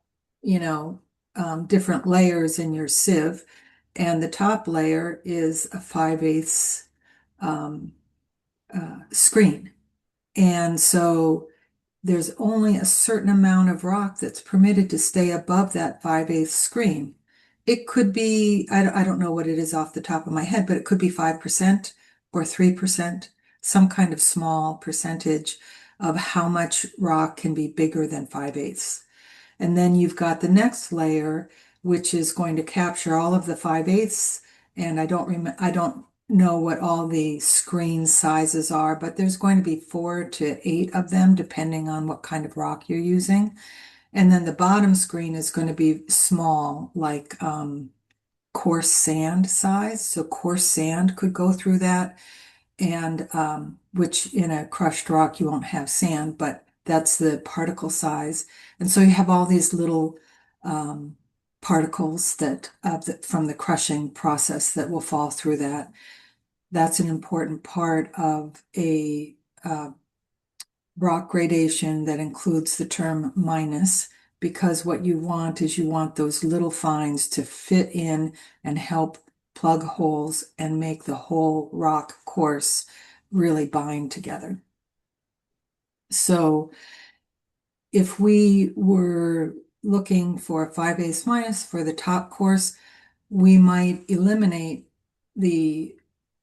different layers in your sieve, and the top layer is a 5/8 screen. And so there's only a certain amount of rock that's permitted to stay above that 5/8 screen. It could be, I don't know what it is off the top of my head, but it could be 5% or 3%, some kind of small percentage of how much rock can be bigger than 5/8. And then you've got the next layer, which is going to capture all of the 5/8. And I don't know what all the screen sizes are, but there's going to be 4 to 8 of them, depending on what kind of rock you're using. And then the bottom screen is going to be small, like coarse sand size. So coarse sand could go through that. And which in a crushed rock, you won't have sand, but that's the particle size. And so you have all these little particles that from the crushing process that will fall through that. That's an important part of a rock gradation that includes the term minus, because what you want is you want those little fines to fit in and help plug holes and make the whole rock course really bind together. So if we were looking for a 5/8 minus for the top course, we might eliminate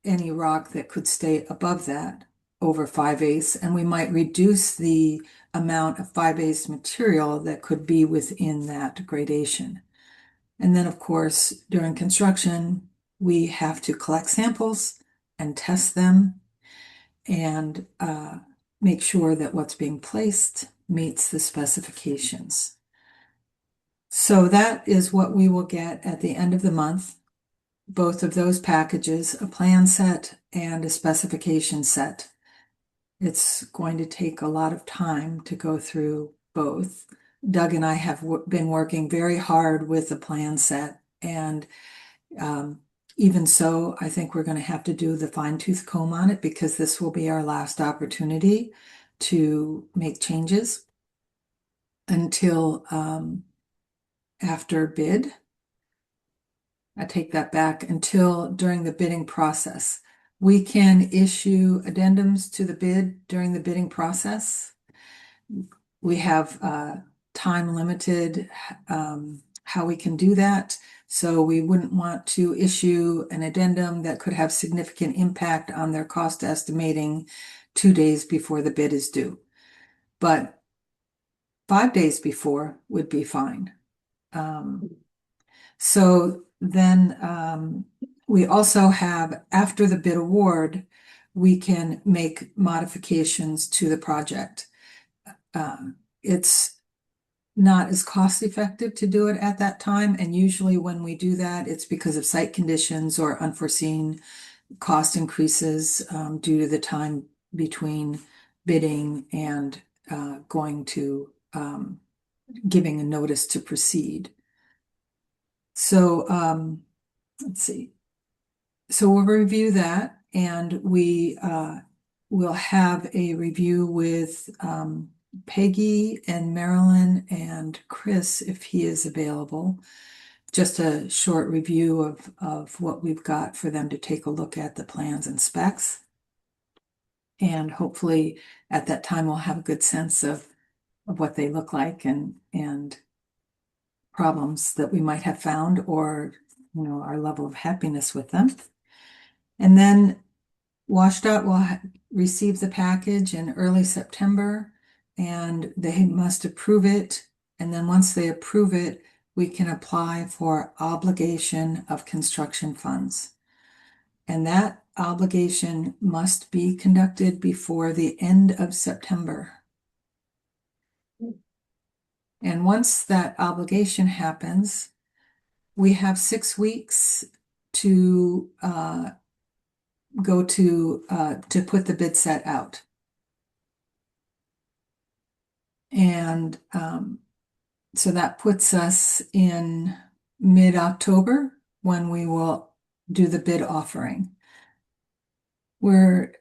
any rock that could stay above that over 5/8, and we might reduce the amount of 5/8 material that could be within that gradation. And then, of course, during construction, we have to collect samples and test them and make sure that what's being placed meets the specifications. So that is what we will get at the end of the month. Both of those packages, a plan set and a specification set. It's going to take a lot of time to go through both. Doug and I have been working very hard with the plan set, and even so, I think we're going to have to do the fine-tooth comb on it, because this will be our last opportunity to make changes until after bid. I take that back, until during the bidding process. We can issue addendums to the bid during the bidding process. We have time limited how we can do that. So we wouldn't want to issue an addendum that could have significant impact on their cost estimating 2 days before the bid is due. But 5 days before would be fine. So then we also have, after the bid award, we can make modifications to the project. It's not as cost effective to do it at that time, and usually when we do that, it's because of site conditions or unforeseen cost increases due to the time between bidding and going to giving a notice to proceed. So let's see. So we'll review that, and we will have a review with Peggy and Marilyn and Chris, if he is available. Just a short review of what we've got for them to take a look at the plans and specs. And hopefully at that time we'll have a good sense of what they look like and problems that we might have found, or our level of happiness with them. And then WashDOT will receive the package in early September, and they must approve it. And then once they approve it, we can apply for obligation of construction funds. And that obligation must be conducted before the end of September. And once that obligation happens, we have 6 weeks to go to put the bid set out. And so that puts us in mid-October when we will do the bid offering. We're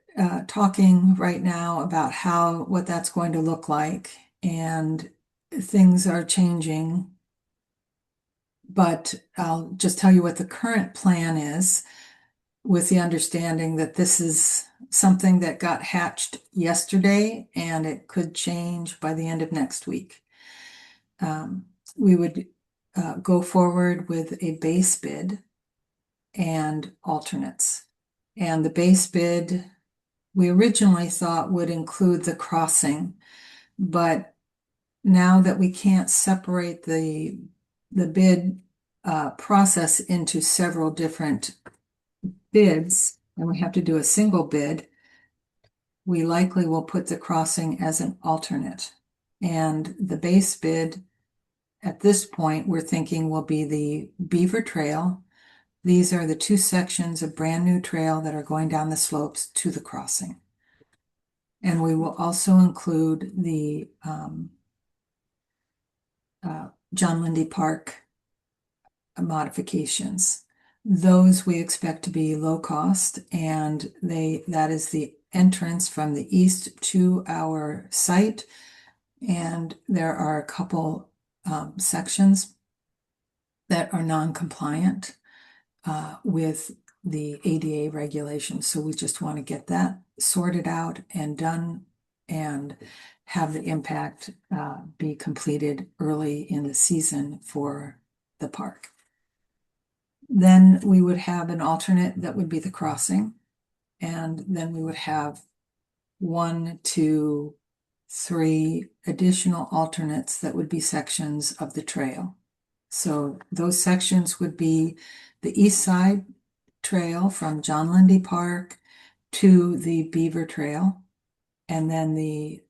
talking right now about what that's going to look like, and things are changing. But I'll just tell you what the current plan is, with the understanding that this is something that got hatched yesterday and it could change by the end of next week. We would go forward with a base bid and alternates. And the base bid, we originally thought would include the crossing, but now that we can't separate the bid process into several different bids, and we have to do a single bid, we likely will put the crossing as an alternate. And the base bid, at this point, we're thinking will be the Beaver Trail. These are the 2 sections of brand new trail that are going down the slopes to the crossing. And we will also include the John Lindy Park modifications. Those we expect to be low cost, and that is the entrance from the east to our site. And there are a couple sections that are non-compliant with the ADA regulations. So we just want to get that sorted out and done and have the impact be completed early in the season for the park. Then we would have an alternate that would be the crossing. And then we would have 1, 2, 3 additional alternates that would be sections of the trail. So those sections would be the east side trail from John Lindy Park to the Beaver Trail, and then the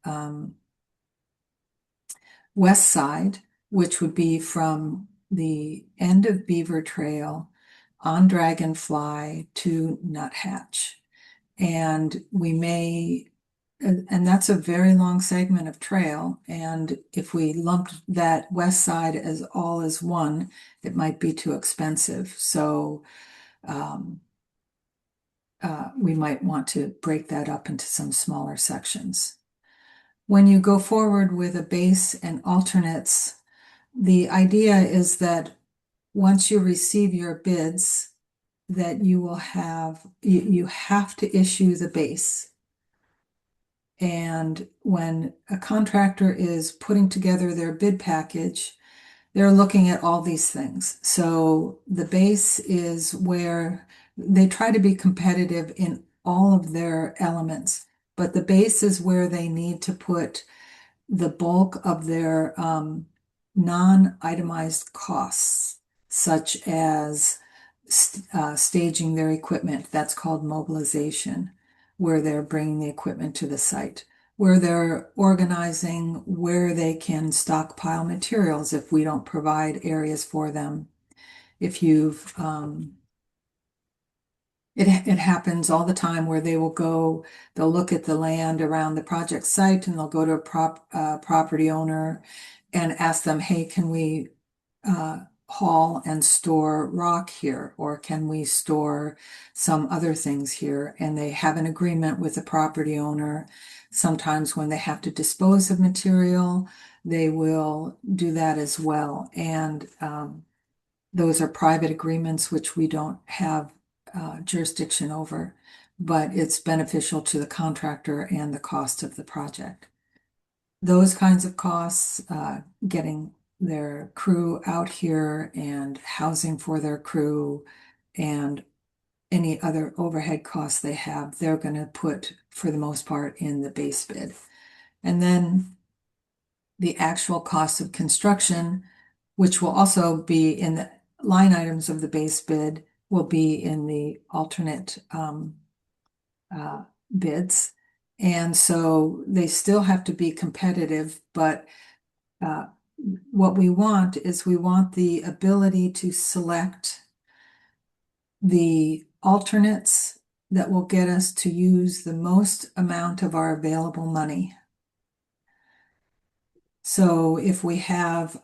west side, which would be from the end of Beaver Trail on Dragonfly to Nuthatch. And we may, and that's a very long segment of trail. And if we lumped that west side as all as one, it might be too expensive. So we might want to break that up into some smaller sections. When you go forward with a base and alternates, the idea is that once you receive your bids, that you will have, you have to issue the base. And when a contractor is putting together their bid package, they're looking at all these things. So the base is where they try to be competitive in all of their elements, but the base is where they need to put the bulk of their non-itemized costs, such as staging their equipment. That's called mobilization, where they're bringing the equipment to the site, where they're organizing where they can stockpile materials if we don't provide areas for them. If you've, it happens all the time where they will go, they'll look at the land around the project site and they'll go to a property owner and ask them, hey, can we haul and store rock here, or can we store some other things here? And they have an agreement with the property owner. Sometimes when they have to dispose of material, they will do that as well. And those are private agreements which we don't have jurisdiction over, but it's beneficial to the contractor and the cost of the project. Those kinds of costs, getting their crew out here and housing for their crew and any other overhead costs they have, they're going to put, for the most part, in the base bid. And then the actual cost of construction, which will also be in the line items of the base bid, will be in the alternate bids. And so they still have to be competitive, but what we want is we want the ability to select the alternates that will get us to use the most amount of our available money. So if we have,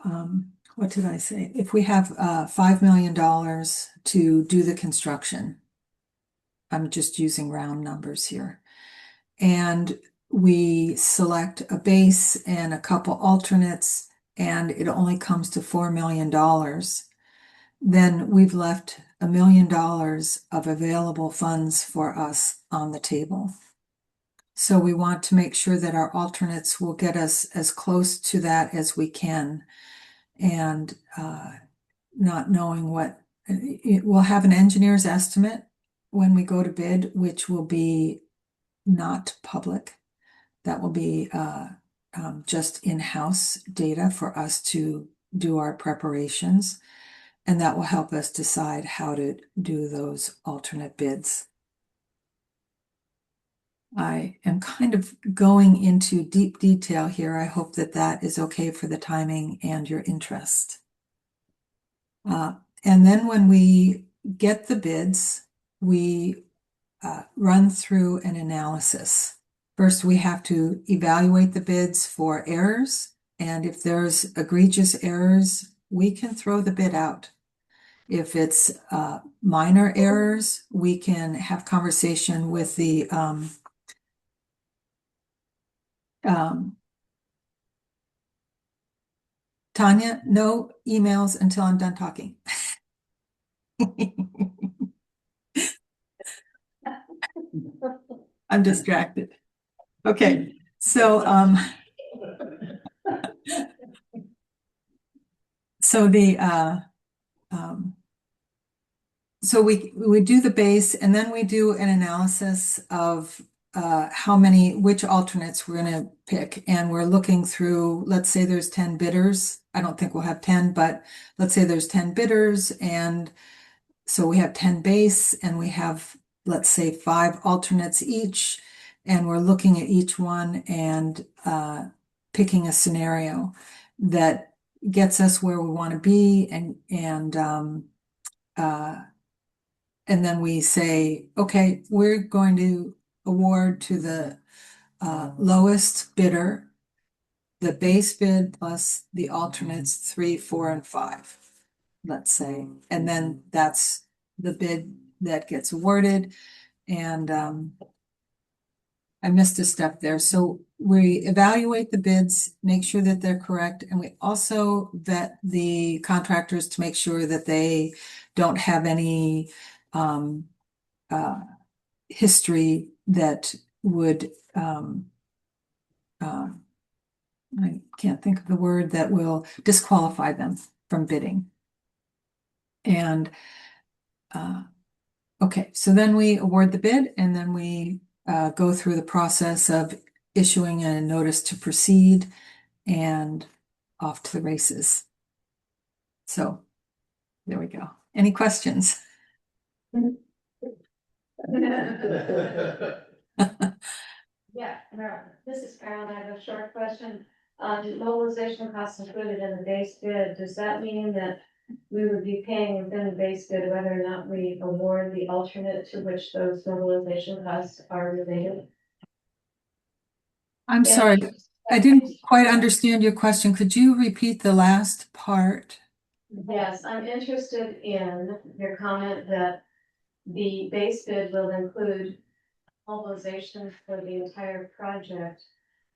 what did I say? If we have $5 million to do the construction, I'm just using round numbers here, and we select a base and a couple alternates, and it only comes to $4 million, then we've left $1 million of available funds for us on the table. So we want to make sure that our alternates will get us as close to that as we can, and not knowing what, we'll have an engineer's estimate when we go to bid, which will be not public. That will be just in-house data for us to do our preparations, and that will help us decide how to do those alternate bids. I am kind of going into deep detail here. I hope that that is okay for the timing and your interest. And then when we get the bids, we run through an analysis First, we have to evaluate the bids for errors, and if there's egregious errors, we can throw the bid out. If it's minor errors, we can have conversation with the Tanya, no emails until I'm done talking. I'm distracted. Okay, so so so we do the base, and then we do an analysis of which alternates we're gonna pick, and we're looking through, let's say there's 10 bidders. I don't think we'll have 10, but let's say there's 10 bidders, and so we have 10 base, and we have, let's say, 5 alternates each, and we're looking at each one and picking a scenario that gets us where we want to be, and then we say, okay, we're going to award to the lowest bidder the base bid plus the alternates 3, 4, and 5, let's say, and then that's the bid that gets awarded. And I missed a step there. So we evaluate the bids, make sure that they're correct, and we also vet the contractors to make sure that they don't have any history that would I can't think of the word, that will disqualify them from bidding. And okay, so then we award the bid, and then we go through the process of issuing a notice to proceed and off to the races. So there we go. Any questions? Yeah, Marilyn, this is Carolyn. I have a short question. Mobilization costs included in the base bid, does that mean that we would be paying within the base bid whether or not we award the alternate to which those mobilization costs are related? I'm sorry, I didn't quite understand your question. Could you repeat the last part? Yes, I'm interested in your comment that the base bid will include mobilization for the entire project,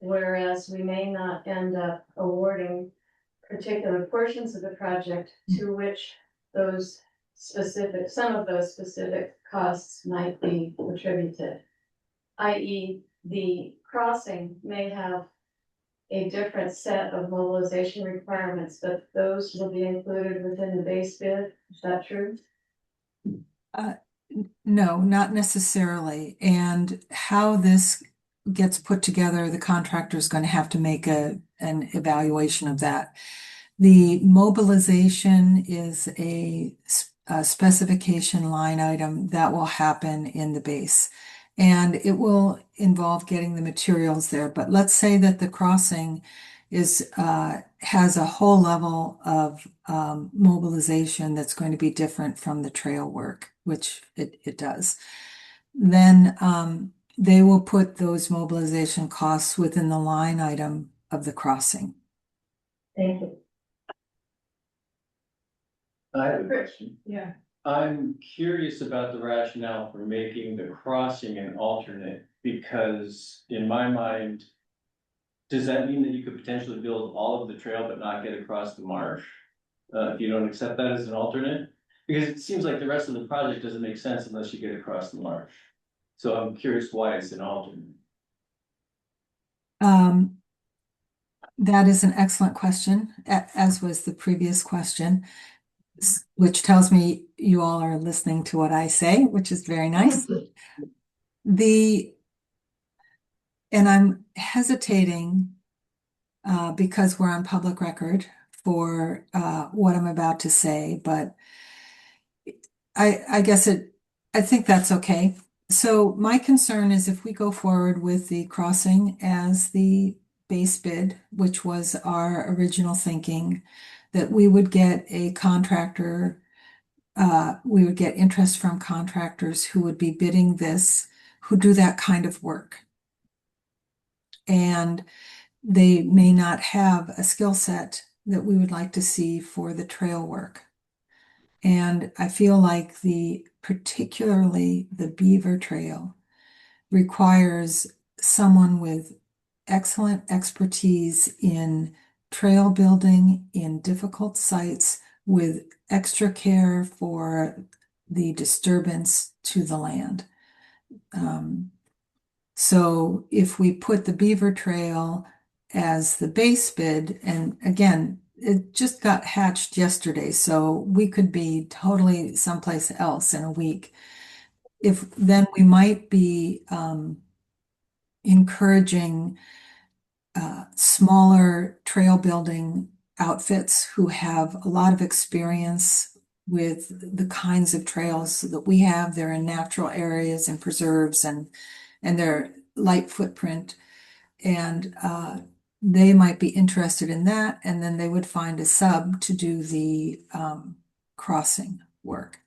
whereas we may not end up awarding particular portions of the project to which some of those specific costs might be attributed. i.e., the crossing may have a different set of mobilization requirements, but those will be included within the base bid. Is that true? No, not necessarily. And how this gets put together, the contractor is going to have to make an evaluation of that. The mobilization is a specification line item that will happen in the base, and it will involve getting the materials there. But let's say that the crossing has a whole level of mobilization that's going to be different from the trail work, which it does. Then they will put those mobilization costs within the line item of the crossing. Thank you. I have a question. Yeah. I'm curious about the rationale for making the crossing an alternate, because in my mind, does that mean that you could potentially build all of the trail but not get across the marsh? If you don't accept that as an alternate? Because it seems like the rest of the project doesn't make sense unless you get across the marsh. So I'm curious why it's an alternate. That is an excellent question, as was the previous question, which tells me you all are listening to what I say, which is very nice. And I'm hesitating because we're on public record for what I'm about to say, but I guess I think that's okay. So my concern is if we go forward with the crossing as the base bid, which was our original thinking, that we would get a contractor, we would get interest from contractors who would be bidding this, who do that kind of work. and they may not have a skill set that we would like to see for the trail work. And I feel like particularly the Beaver Trail requires someone with excellent expertise in trail building in difficult sites with extra care for the disturbance to the land. So if we put the Beaver Trail as the base bid, and again, it just got hatched yesterday, so we could be totally someplace else in a week. Then we might be encouraging smaller trail building outfits who have a lot of experience with the kinds of trails that we have. They're in natural areas and preserves, and they're light footprint. And they might be interested in that, and then they would find a sub to do the crossing work.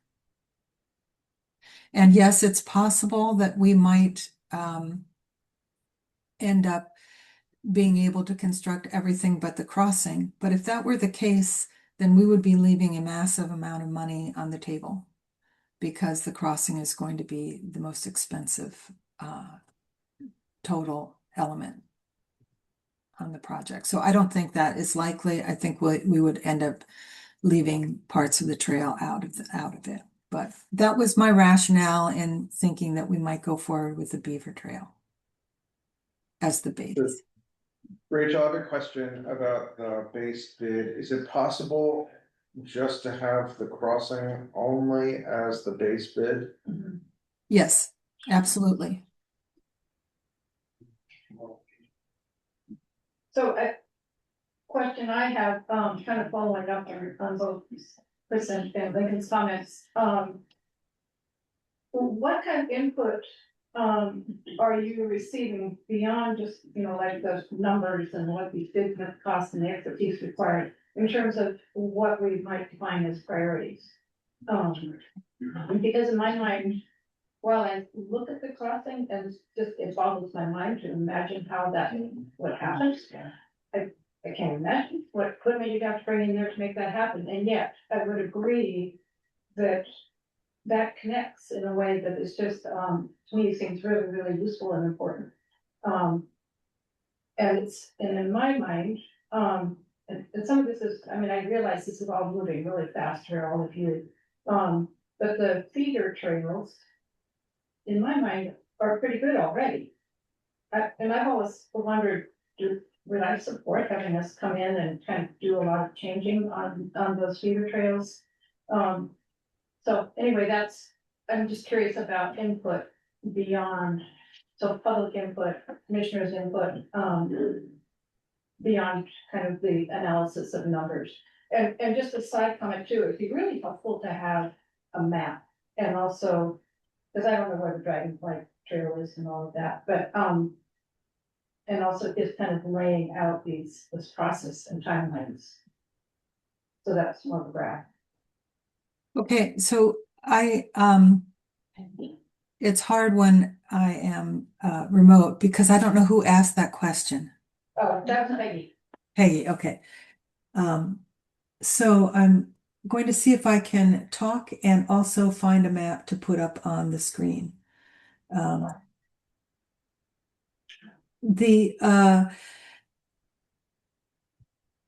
And yes, it's possible that we might end up being able to construct everything but the crossing. But if that were the case, then we would be leaving a massive amount of money on the table, because the crossing is going to be the most expensive total element on the project. So I don't think that is likely. I think we would end up leaving parts of the trail out of it. But that was my rationale in thinking that we might go forward with the Beaver Trail as the base. Rachel, I have a question about the base bid. Is it possible just to have the crossing only as the base bid? Yes, absolutely. So a question I have, kind of following up on both Chris and Lincoln's comments. What kind of input are you receiving beyond just, like those numbers and what these bids have cost and the expertise required in terms of what we might define as priorities? Because in my mind, while I look at the crossing and it boggles my mind to imagine how that would happen. I can't imagine what equipment you'd have to bring in there to make that happen. And yet I would agree that connects in a way that is just, to me, seems really, really useful and important. And in my mind, and some of this is, I realize this is all moving really fast for all of you. But the feeder trails, in my mind, are pretty good already. And I've always wondered, would I support having us come in and kind of do a lot of changing on those feeder trails? So anyway, I'm just curious about input beyond, so public input, commissioners' input, beyond kind of the analysis of numbers. And just a side comment too, it'd be really helpful to have a map, and also, because I don't know where the Dragonfly Trail is and all of that, but and also just kind of laying out this process and timelines. So that's more of a graph. Okay, so it's hard when I am remote because I don't know who asked that question. Oh, that was Peggy. Peggy, okay. So I'm going to see if I can talk and also find a map to put up on the screen.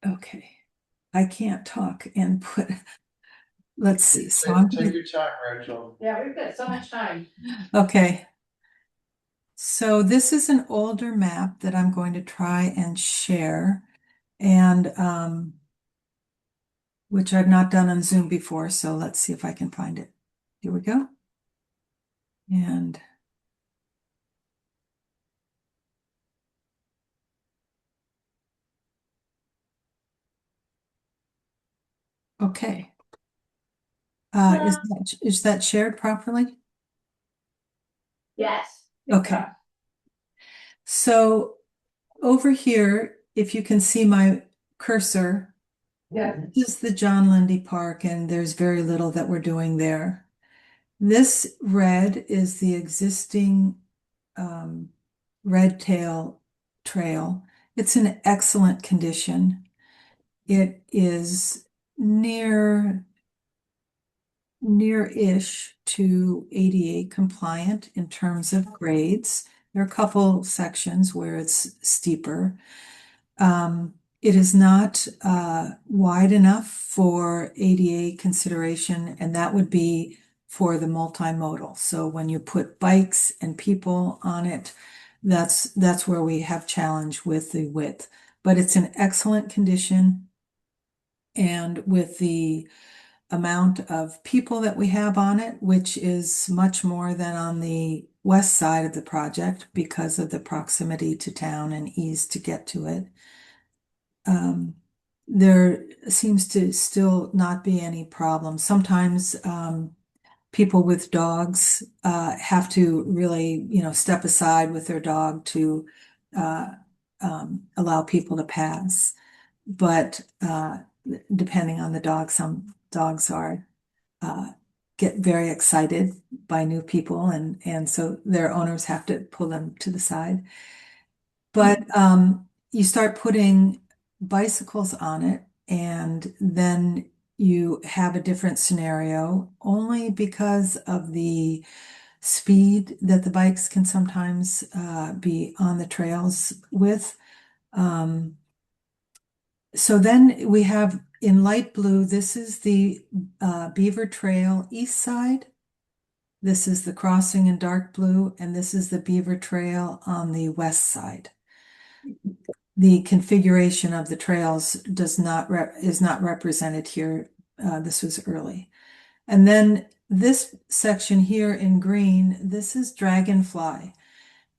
Okay, I can't talk and put, let's see. So I'm Take your time, Rachel. Yeah, we've got so much time. Okay. So this is an older map that I'm going to try and share, and which I've not done on Zoom before, so let's see if I can find it. Here we go. And okay. Is that shared properly? Yes. Okay. So over here, if you can see my cursor, this is the John Lindy Park, and there's very little that we're doing there. This red is the existing red tail trail. It's in excellent condition. It is near-ish to ADA compliant in terms of grades. There are a couple sections where it's steeper. It is not wide enough for ADA consideration, and that would be for the multimodal. So when you put bikes and people on it, that's where we have challenge with the width. But it's in excellent condition. And with the amount of people that we have on it, which is much more than on the west side of the project because of the proximity to town and ease to get to it. There seems to still not be any problem. Sometimes people with dogs have to really, step aside with their dog to allow people to pass. But depending on the dog, some dogs get very excited by new people, and so their owners have to pull them to the side. But you start putting bicycles on it, and then you have a different scenario only because of the speed that the bikes can sometimes be on the trails with. So then we have in light blue, this is the Beaver Trail east side. This is the crossing in dark blue, and this is the Beaver Trail on the west side. The configuration of the trails is not represented here. This was early. And then this section here in green, this is Dragonfly.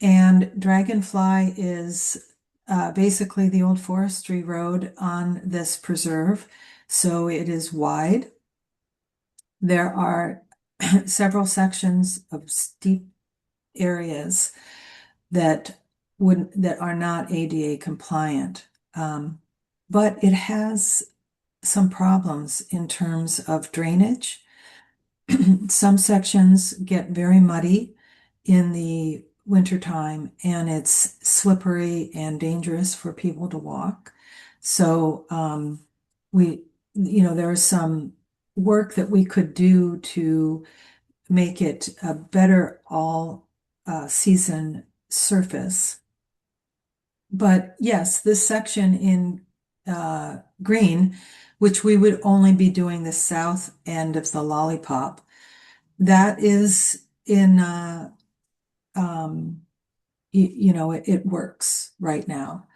And Dragonfly is basically the old forestry road on this preserve. So it is wide. There are several sections of steep areas that are not ADA compliant. But it has some problems in terms of drainage. Some sections get very muddy in the wintertime, and it's slippery and dangerous for people to walk. So there is some work that we could do to make it a better all season surface. But yes, this section in green, which we would only be doing the south end of the Lollipop, that is in it works right now.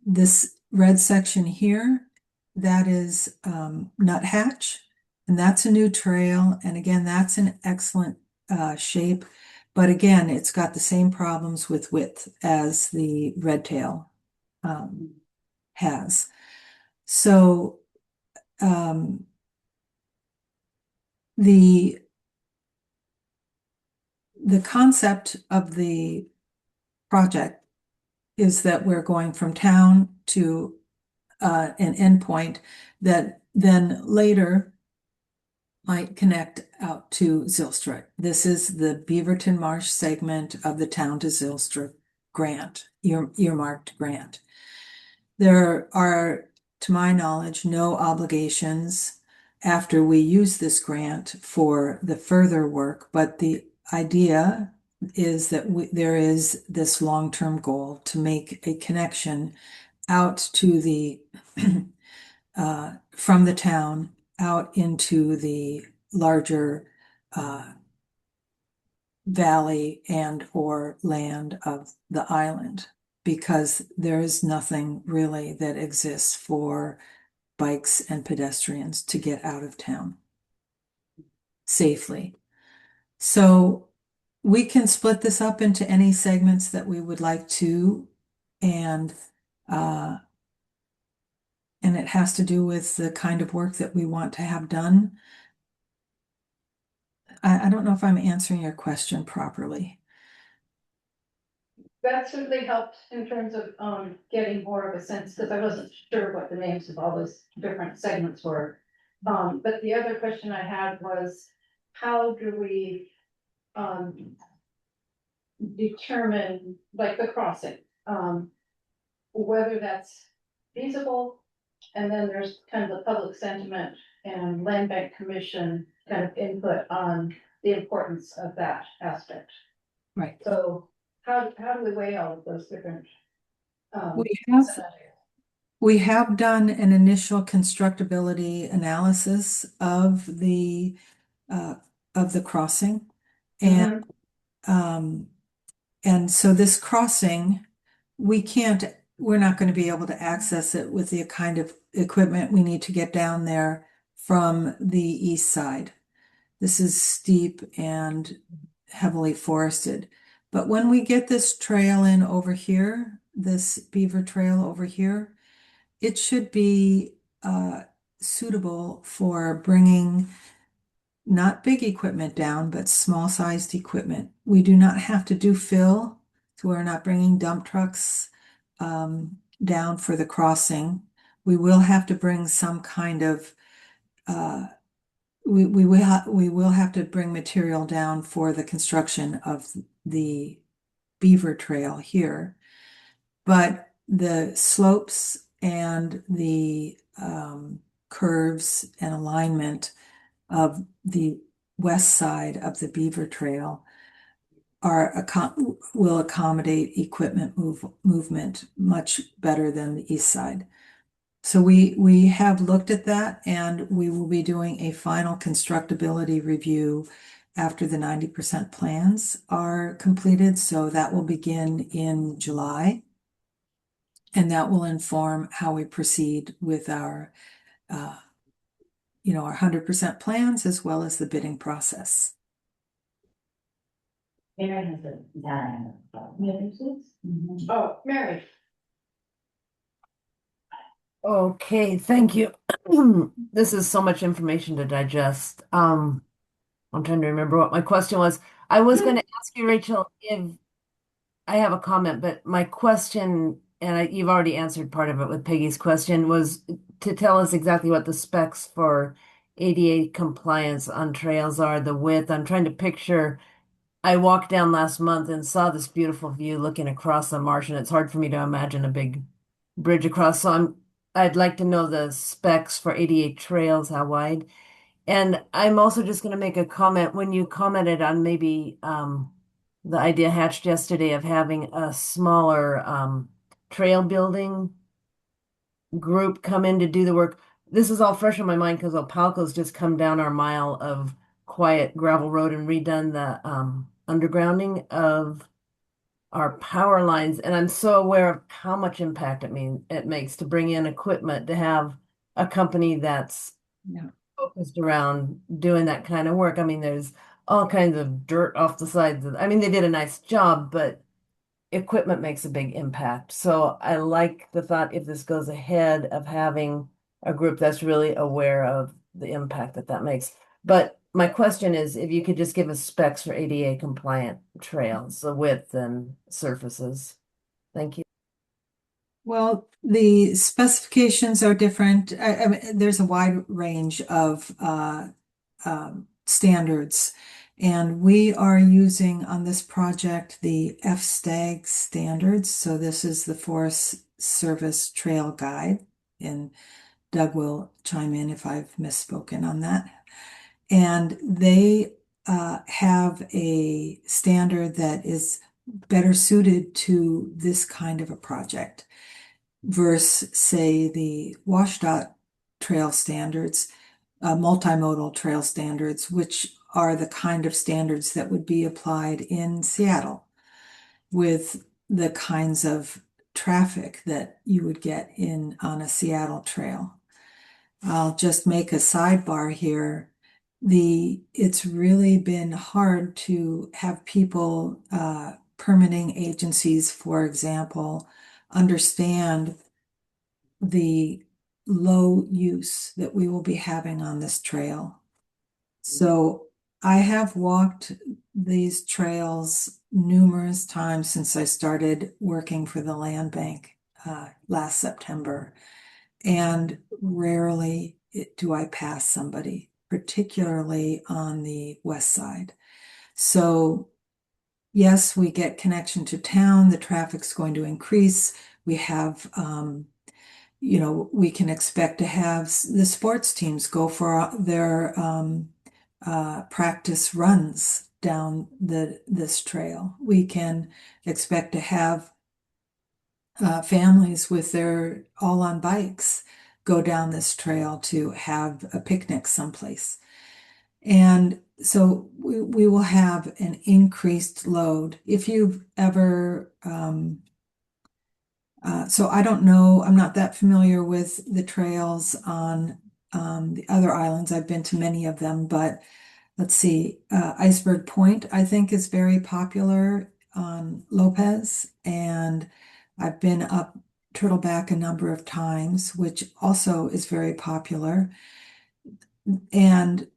This red section here, that is Nuthatch, and that's a new trail, and again, that's an excellent shape. But again, it's got the same problems with width as the Red Tail has. So the concept of the project is that we're going from town to an endpoint that then later might connect out to Zylstra. This is the Beaverton Marsh segment of the Town to Zylstra grant, earmarked grant. There are, to my knowledge, no obligations after we use this grant for the further work, but the idea is that there is this long-term goal to make a connection out to the from the town out into the larger valley and or land of the island, because there is nothing really that exists for bikes and pedestrians to get out of town safely. So we can split this up into any segments that we would like to, and it has to do with the kind of work that we want to have done. I don't know if I'm answering your question properly. That certainly helped in terms of getting more of a sense, because I wasn't sure what the names of all those different segments were. But the other question I had was, how do we determine like the crossing? whether that's feasible. And then there's kind of the public sentiment and land bank commission kind of input on the importance of that aspect. Right. So how do we weigh all of those different? We have done an initial constructability analysis of the crossing. And and so this crossing, we're not going to be able to access it with the kind of equipment we need to get down there from the east side. This is steep and heavily forested. But when we get this trail in over here, this beaver trail over here, it should be suitable for bringing not big equipment down, but small sized equipment. We do not have to do fill, so we're not bringing dump trucks down for the crossing. We will have to bring some kind of we will have to bring material down for the construction of the beaver trail here, but the slopes and the curves and alignment of the west side of the beaver trail will accommodate equipment movement much better than the east side. So we have looked at that, and we will be doing a final constructability review after the 90% plans are completed. So that will begin in July, and that will inform how we proceed with our our 100% plans as well as the bidding process. Mary has a data. Oh, Mary. Okay, thank you. This is so much information to digest. I'm trying to remember what my question was. I was going to ask you, Rachel, if I have a comment, but my question, and you've already answered part of it with Peggy's question, was to tell us exactly what the specs for ADA compliance on trails are, the width. I'm trying to picture. I walked down last month and saw this beautiful view looking across the marsh, and it's hard for me to imagine a big bridge across. So I'd like to know the specs for ADA trails, how wide. And I'm also just going to make a comment when you commented on maybe the idea hatched yesterday of having a smaller trail building group come in to do the work. This is all fresh in my mind because Opalco's just come down our mile of quiet gravel road and redone the undergrounding of our power lines, and I'm so aware of how much impact it makes to bring in equipment, to have a company that's focused around doing that kind of work. I mean, there's all kinds of dirt off the sides of, I mean, they did a nice job, but equipment makes a big impact. So I like the thought, if this goes ahead, of having a group that's really aware of the impact that makes. But my question is, if you could just give us specs for ADA compliant trails, the width and surfaces. Thank you. Well, the specifications are different. I mean, there's a wide range of standards, and we are using on this project the FSTAG standards. So this is the Forest Service Trail Guide, and Doug will chime in if I've misspoken on that. And they have a standard that is better suited to this kind of a project versus, say, the WashDOT trail standards, multimodal trail standards, which are the kind of standards that would be applied in Seattle with the kinds of traffic that you would get on a Seattle trail. I'll just make a sidebar here. It's really been hard to have people, permitting agencies, for example, understand the low use that we will be having on this trail. So I have walked these trails numerous times since I started working for the land bank last September, and rarely do I pass somebody, particularly on the west side. So yes, we get connection to town, the traffic's going to increase, We have, we can expect to have the sports teams go for their practice runs down this trail. We can expect to have families with their all on bikes go down this trail to have a picnic someplace. And so we will have an increased load. If you've ever, so I don't know, I'm not that familiar with the trails on the other islands. I've been to many of them, but let's see, Iceberg Point, I think, is very popular on Lopez, and I've been up Turtleback a number of times, which also is very popular. And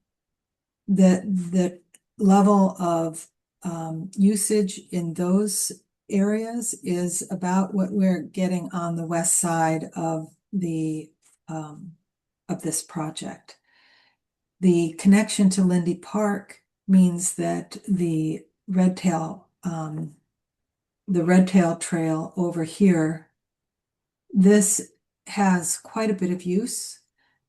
the level of usage in those areas is about what we're getting on the west side of the of this project. The connection to Lindy Park means that the red tail trail over here, this has quite a bit of use.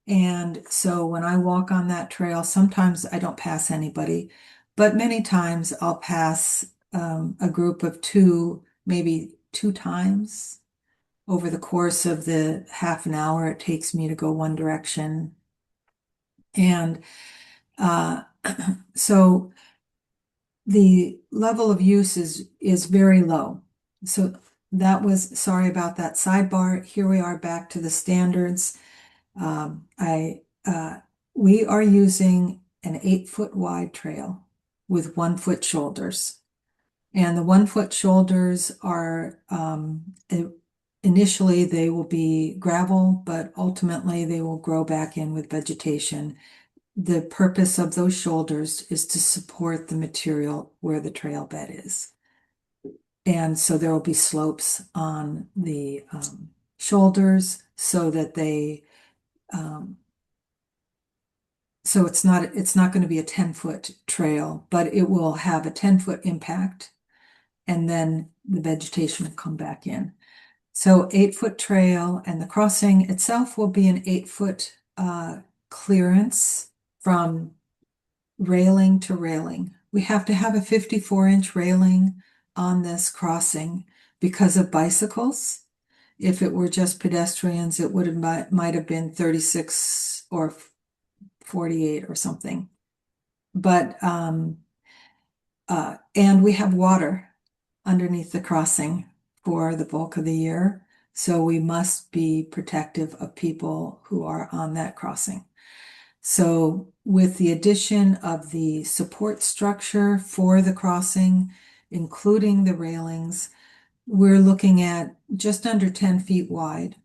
And so when I walk on that trail, sometimes I don't pass anybody, but many times I'll pass a group of two, maybe 2 times over the course of the half an hour it takes me to go one direction. And so the level of use is very low. So that was, sorry about that sidebar. Here we are back to the standards. We are using an 8-foot wide trail with 1-foot shoulders. And the 1-foot shoulders are, initially they will be gravel, but ultimately they will grow back in with vegetation. The purpose of those shoulders is to support the material where the trail bed is. And so there will be slopes on the shoulders so that they, so it's not going to be a 10-foot trail, but it will have a 10-foot impact, and then the vegetation will come back in. So 8-foot trail, and the crossing itself will be an 8-foot clearance from railing to railing. We have to have a 54-inch railing on this crossing because of bicycles. If it were just pedestrians, it might have been 36 or 48 or something. But and we have water underneath the crossing for the bulk of the year, so we must be protective of people who are on that crossing. So with the addition of the support structure for the crossing, including the railings, we're looking at just under 10 feet wide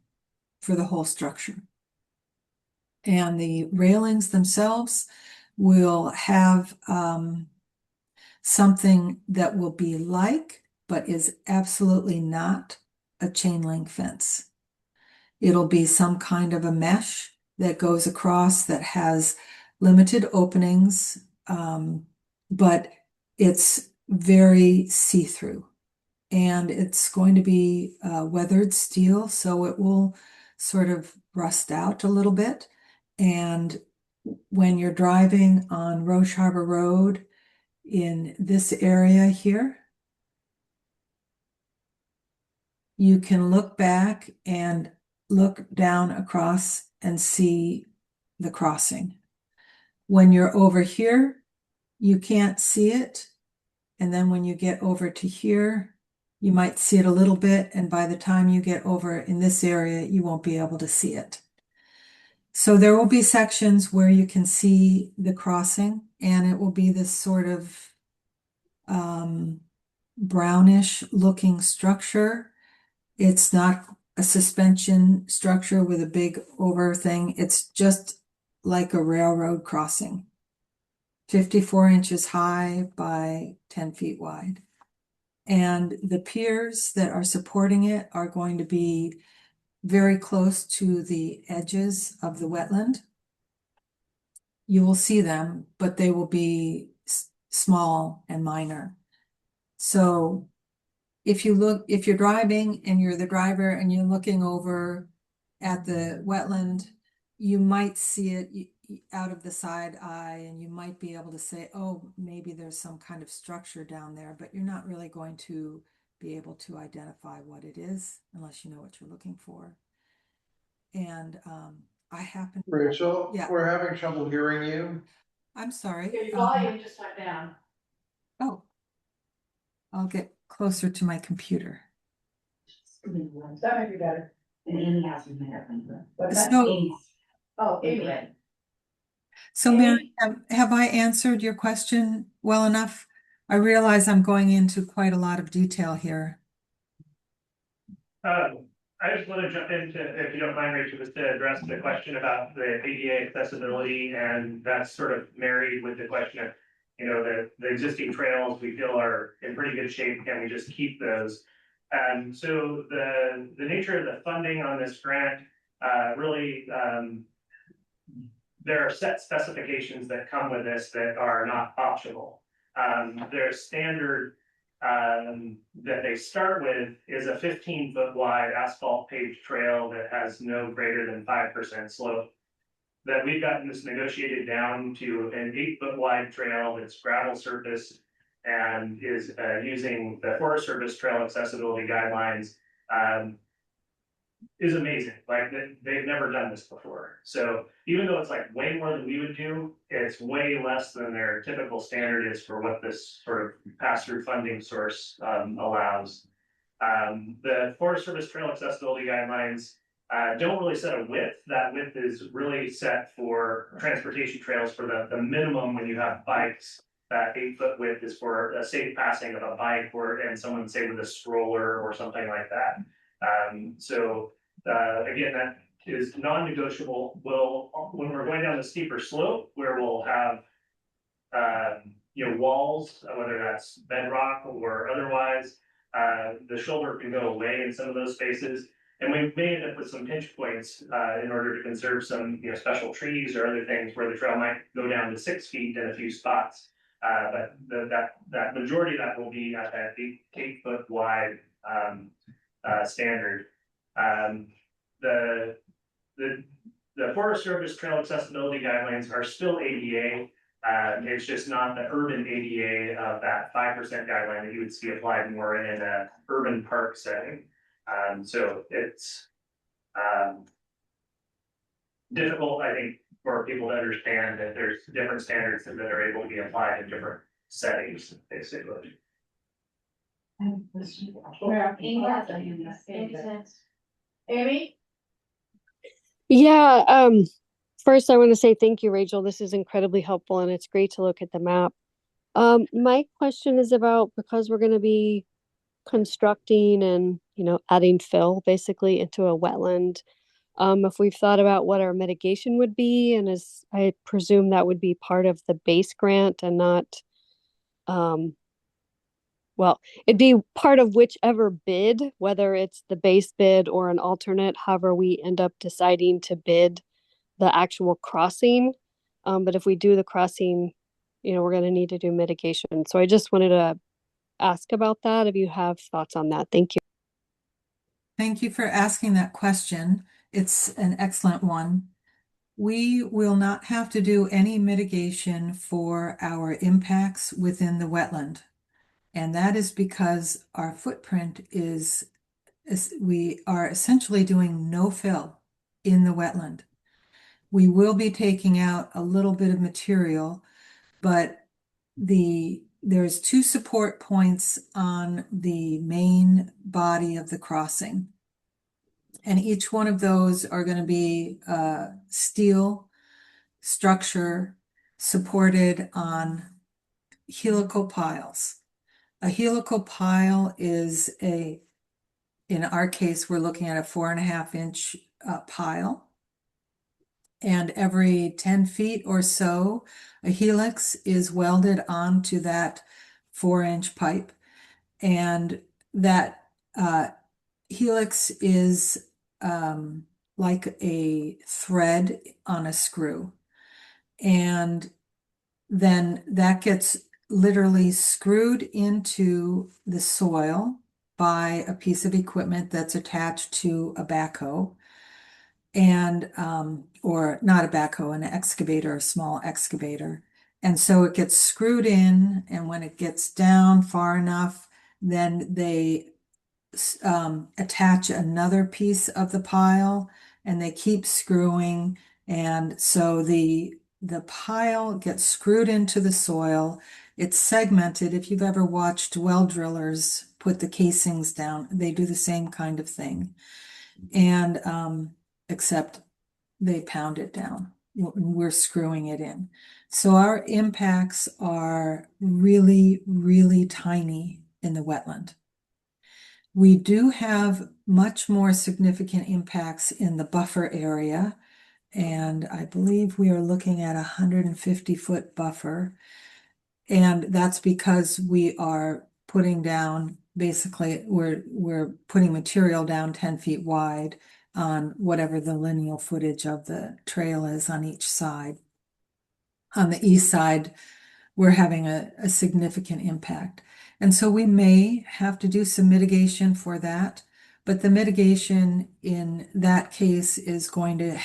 for the whole structure. And the railings themselves will have something that will be like, but is absolutely not, a chain link fence. It'll be some kind of a mesh that goes across that has limited openings, but it's very see-through. And it's going to be weathered steel, so it will sort of rust out a little bit. And when you're driving on Roche Harbor Road in this area here, you can look back and look down across and see the crossing. When you're over here, you can't see it. And then when you get over to here, you might see it a little bit. And by the time you get over in this area, you won't be able to see it. So there will be sections where you can see the crossing, and it will be this sort of brownish looking structure. It's not a suspension structure with a big over thing. It's just like a railroad crossing, 54 inches high by 10 feet wide. And the piers that are supporting it are going to be very close to the edges of the wetland. You will see them, but they will be small and minor. So if you're driving and you're the driver and you're looking over at the wetland, you might see it out of the side eye, and you might be able to say, oh, maybe there's some kind of structure down there, but you're not really going to be able to identify what it is unless you know what you're looking for. And I happen. Rachel, Yeah. we're having trouble hearing you. I'm sorry. Your volume just went down. Oh, I'll get closer to my computer. That might be better. And Amy has her hand up. But that's So- Amy's. Oh, Amy. Amy. So Mary, have I answered your question well enough? I realize I'm going into quite a lot of detail here. I just want to jump into, if you don't mind, Rachel, just to address the question about the ADA accessibility, and that's sort of married with the question of, you know, the existing trails we feel are in pretty good shape. Can we just keep those? So the nature of the funding on this grant, really, there are set specifications that come with this that are not optional. Their standard that they start with is a 15-foot wide asphalt paved trail that has no greater than 5% slope. That we've gotten this negotiated down to an 8-foot wide trail that's gravel surface and is using the Forest Service trail accessibility guidelines. Is amazing. Like they've never done this before. So even though it's like way more than we would do, it's way less than their typical standard is for what this sort of pass-through funding source allows. The Forest Service trail accessibility guidelines don't really set a width. That width is really set for transportation trails for the minimum when you have bikes. That 8-foot width is for a safe passing of a bike and someone say with a stroller or something like that. Again, that is non-negotiable. When we're going down the steeper slope where we'll have walls, whether that's bedrock or otherwise, the shoulder can go away in some of those spaces. And we may end up with some pinch points in order to conserve some special trees or other things where the trail might go down to 6 feet in a few spots. But that majority of that will be at that 8-foot wide standard. The Forest Service trail accessibility guidelines are still ADA. It's just not the urban ADA of that 5% guideline that you would see applied more in an urban park setting. So it's difficult, I think, for people to understand that there's different standards that are able to be applied in different settings, basically. Amy has a hand up. Amy? Yeah, first I want to say thank you, Rachel. This is incredibly helpful and it's great to look at the map. My question is about, because we're going to be constructing and, adding fill basically into a wetland, if we've thought about what our mitigation would be, and as I presume that would be part of the base grant and not, it'd be part of whichever bid, whether it's the base bid or an alternate, however we end up deciding to bid the actual crossing. But if we do the crossing, we're going to need to do mitigation. So I just wanted to ask about that, if you have thoughts on that. Thank you. Thank you for asking that question. It's an excellent one. We will not have to do any mitigation for our impacts within the wetland. And that is because our footprint is we are essentially doing no fill in the wetland. We will be taking out a little bit of material, but there's 2 support points on the main body of the crossing. And each one of those are going to be steel structure supported on helical piles. A helical pile is in our case, we're looking at a 4.5-inch pile. And every 10 feet or so, a helix is welded onto that 4-inch pipe. And that helix is like a thread on a screw. And then that gets literally screwed into the soil buy a piece of equipment that's attached to a backhoe. And, or not a backhoe, an excavator, a small excavator. And so it gets screwed in, and when it gets down far enough, then they attach another piece of the pile, and they keep screwing. And so the pile gets screwed into the soil. It's segmented. If you've ever watched well drillers put the casings down, they do the same kind of thing. And except they pound it down. We're screwing it in. So our impacts are really, really tiny in the wetland. We do have much more significant impacts in the buffer area. And I believe we are looking at 150-foot buffer. And that's because we are putting down, basically, we're putting material down 10 feet wide on whatever the lineal footage of the trail is on each side. On the east side, we're having a significant impact. And so we may have to do some mitigation for that, but the mitigation in that case is going to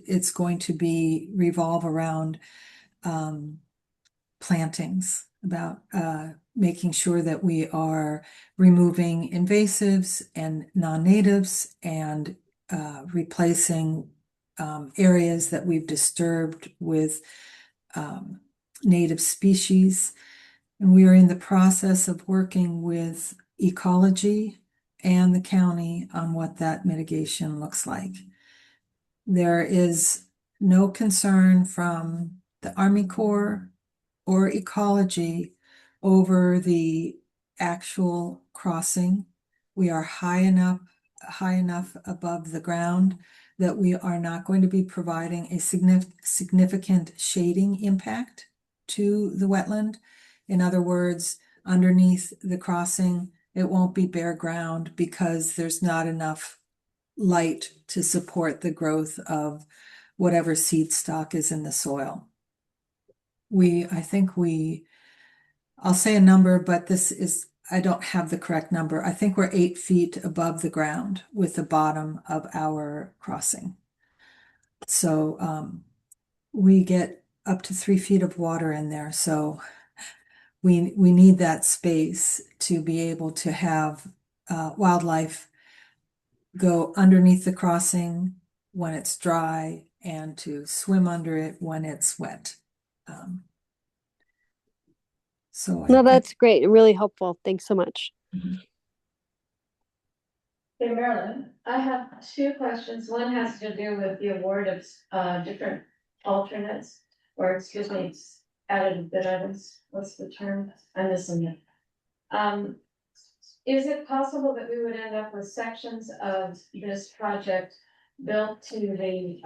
it's going to be revolve around plantings, about making sure that we are removing invasives and non-natives and replacing areas that we've disturbed with native species. And we are in the process of working with ecology and the county on what that mitigation looks like. There is no concern from the Army Corps or ecology over the actual crossing. We are high enough above the ground that we are not going to be providing a significant shading impact to the wetland. In other words, underneath the crossing, it won't be bare ground because there's not enough light to support the growth of whatever seed stock is in the soil. I'll say a number, but I don't have the correct number. I think we're 8 feet above the ground with the bottom of our crossing. So we get up to 3 feet of water in there. So we need that space to be able to have wildlife go underneath the crossing when it's dry and to swim under it when it's wet. No, that's great. Really helpful. Thanks so much. Hey, Marilyn, I have 2 questions. One has to do with the award of different alternates, or excuse me, added bid items. What's the term? I'm missing it. Is it possible that we would end up with sections of this project built to the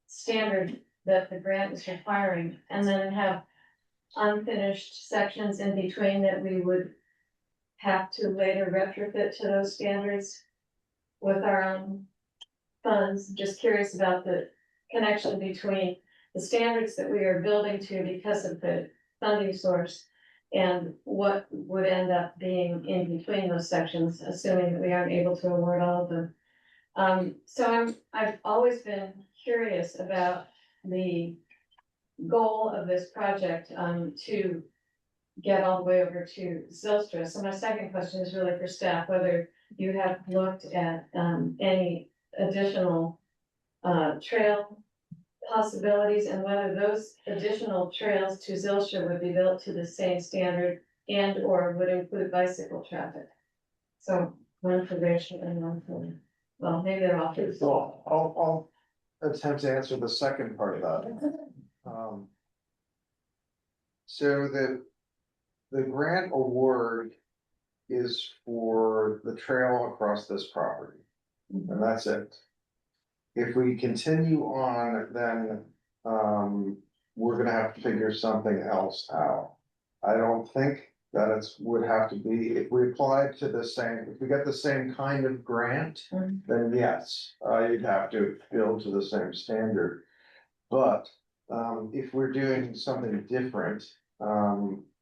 standard that the grant is requiring, and then have unfinished sections in between that we would have to later retrofit to those standards with our own funds? Just curious about the connection between the standards that we are building to because of the funding source and what would end up being in between those sections, assuming that we aren't able to award all of them. So I've always been curious about the goal of this project to get all the way over to Zylstra. So my second question is really for staff, whether you have looked at any additional trail possibilities and whether those additional trails to Zylstra would be built to the same standard and or would include bicycle traffic. So one for Rachel and one for, well, maybe they're all two. So I'll attempt to answer the second part of that. So the grant award is for the trail across this property, and that's it. If we continue on, then we're gonna have to figure something else out. I don't think that would have to be, if we applied to the same, if we get the same kind of grant, then yes, you'd have to build to the same standard. But if we're doing something different,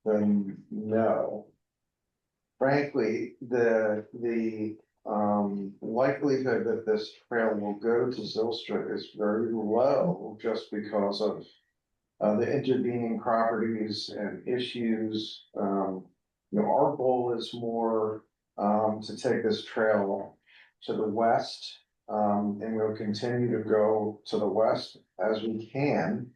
then no. frankly, the likelihood that this trail will go to Zylstra is very low, just because of the intervening properties and issues. Our goal is more to take this trail to the west, and we'll continue to go to the west as we can.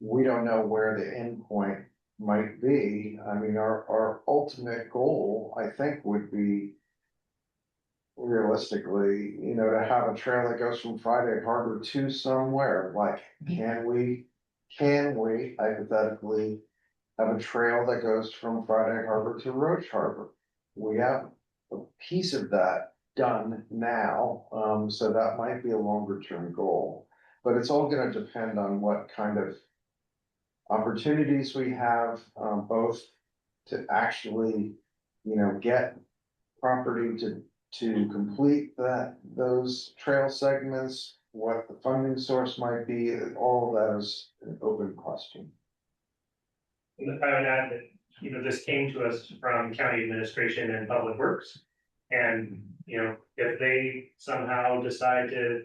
We don't know where the end point might be. I mean, our ultimate goal, I think, would be realistically, to have a trail that goes from Friday Harbor to somewhere. Like, can we hypothetically have a trail that goes from Friday Harbor to Roach Harbor? We have a piece of that done now, so that might be a longer term goal. But it's all going to depend on what kind of opportunities we have, both to actually, get property to complete those trail segments, what the funding source might be. All of that is an open question. And I would add that, this came to us from county administration and public works. And, if they somehow decide to